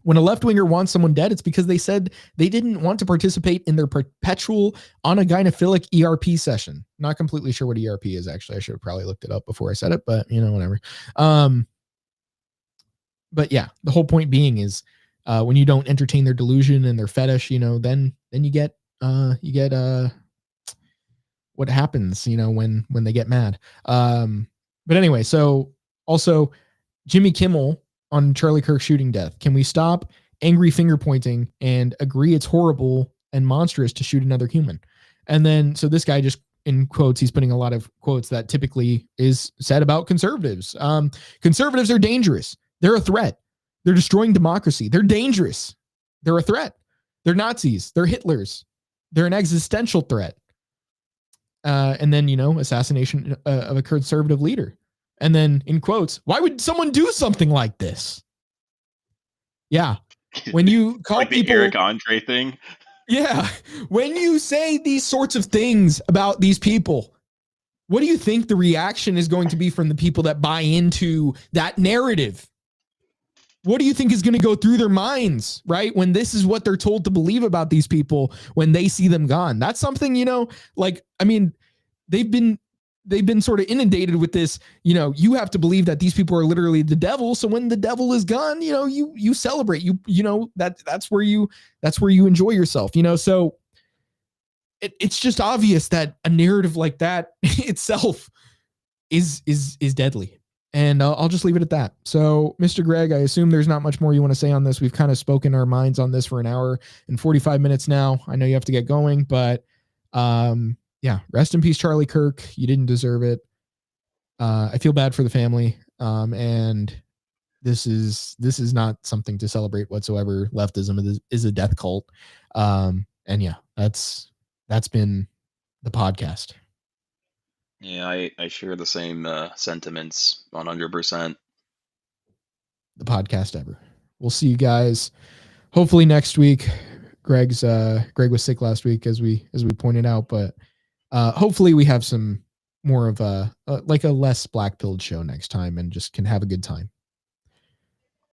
When a left winger wants someone dead, it's because they said they didn't want to participate in their perpetual onogynophilic ERP session. Not completely sure what ERP is, actually. I should have probably looked it up before I said it, but you know, whatever. but yeah, the whole point being is when you don't entertain their delusion and their fetish, then you get what happens, when they get mad. But anyway, so also Jimmy Kimmel on Charlie Kirk shooting death. Can we stop angry finger pointing and agree it's horrible and monstrous to shoot another human? And then, so this guy just in quotes, he's putting a lot of quotes that typically is said about conservatives. Conservatives are dangerous. They're a threat. They're destroying democracy. They're dangerous. They're a threat. They're Nazis. They're Hitlers. They're an existential threat. And then, assassination of a conservative leader. And then in quotes, why would someone do something like this? Yeah. When you call like people the Eric Andre thing. Yeah. When you say these sorts of things about these people, what do you think the reaction is going to be from the people that buy into that narrative? What do you think is going to go through their minds, right? When this is what they're told to believe about these people when they see them gone. That's something, they've been sort of inundated with this, you have to believe that these people are literally the devil. So when the devil is gone, you celebrate, that's where you enjoy yourself, so it's just obvious that a narrative like that itself is deadly. And I'll just leave it at that. So, Mr. Greg, I assume there's not much more you want to say on this. We've kind of spoken our minds on this for an hour and 45 minutes now. I know you have to get going, but yeah, rest in peace, Charlie Kirk. You didn't deserve it. I feel bad for the family. And this is not something to celebrate whatsoever. Leftism is a death cult. And yeah, that's been the podcast. Yeah, I share the same sentiments 100%. The podcast ever. We'll see you guys hopefully next week. Greg was sick last week as we pointed out, but hopefully we have some more of a less black-pilled show next time and just can have a good time.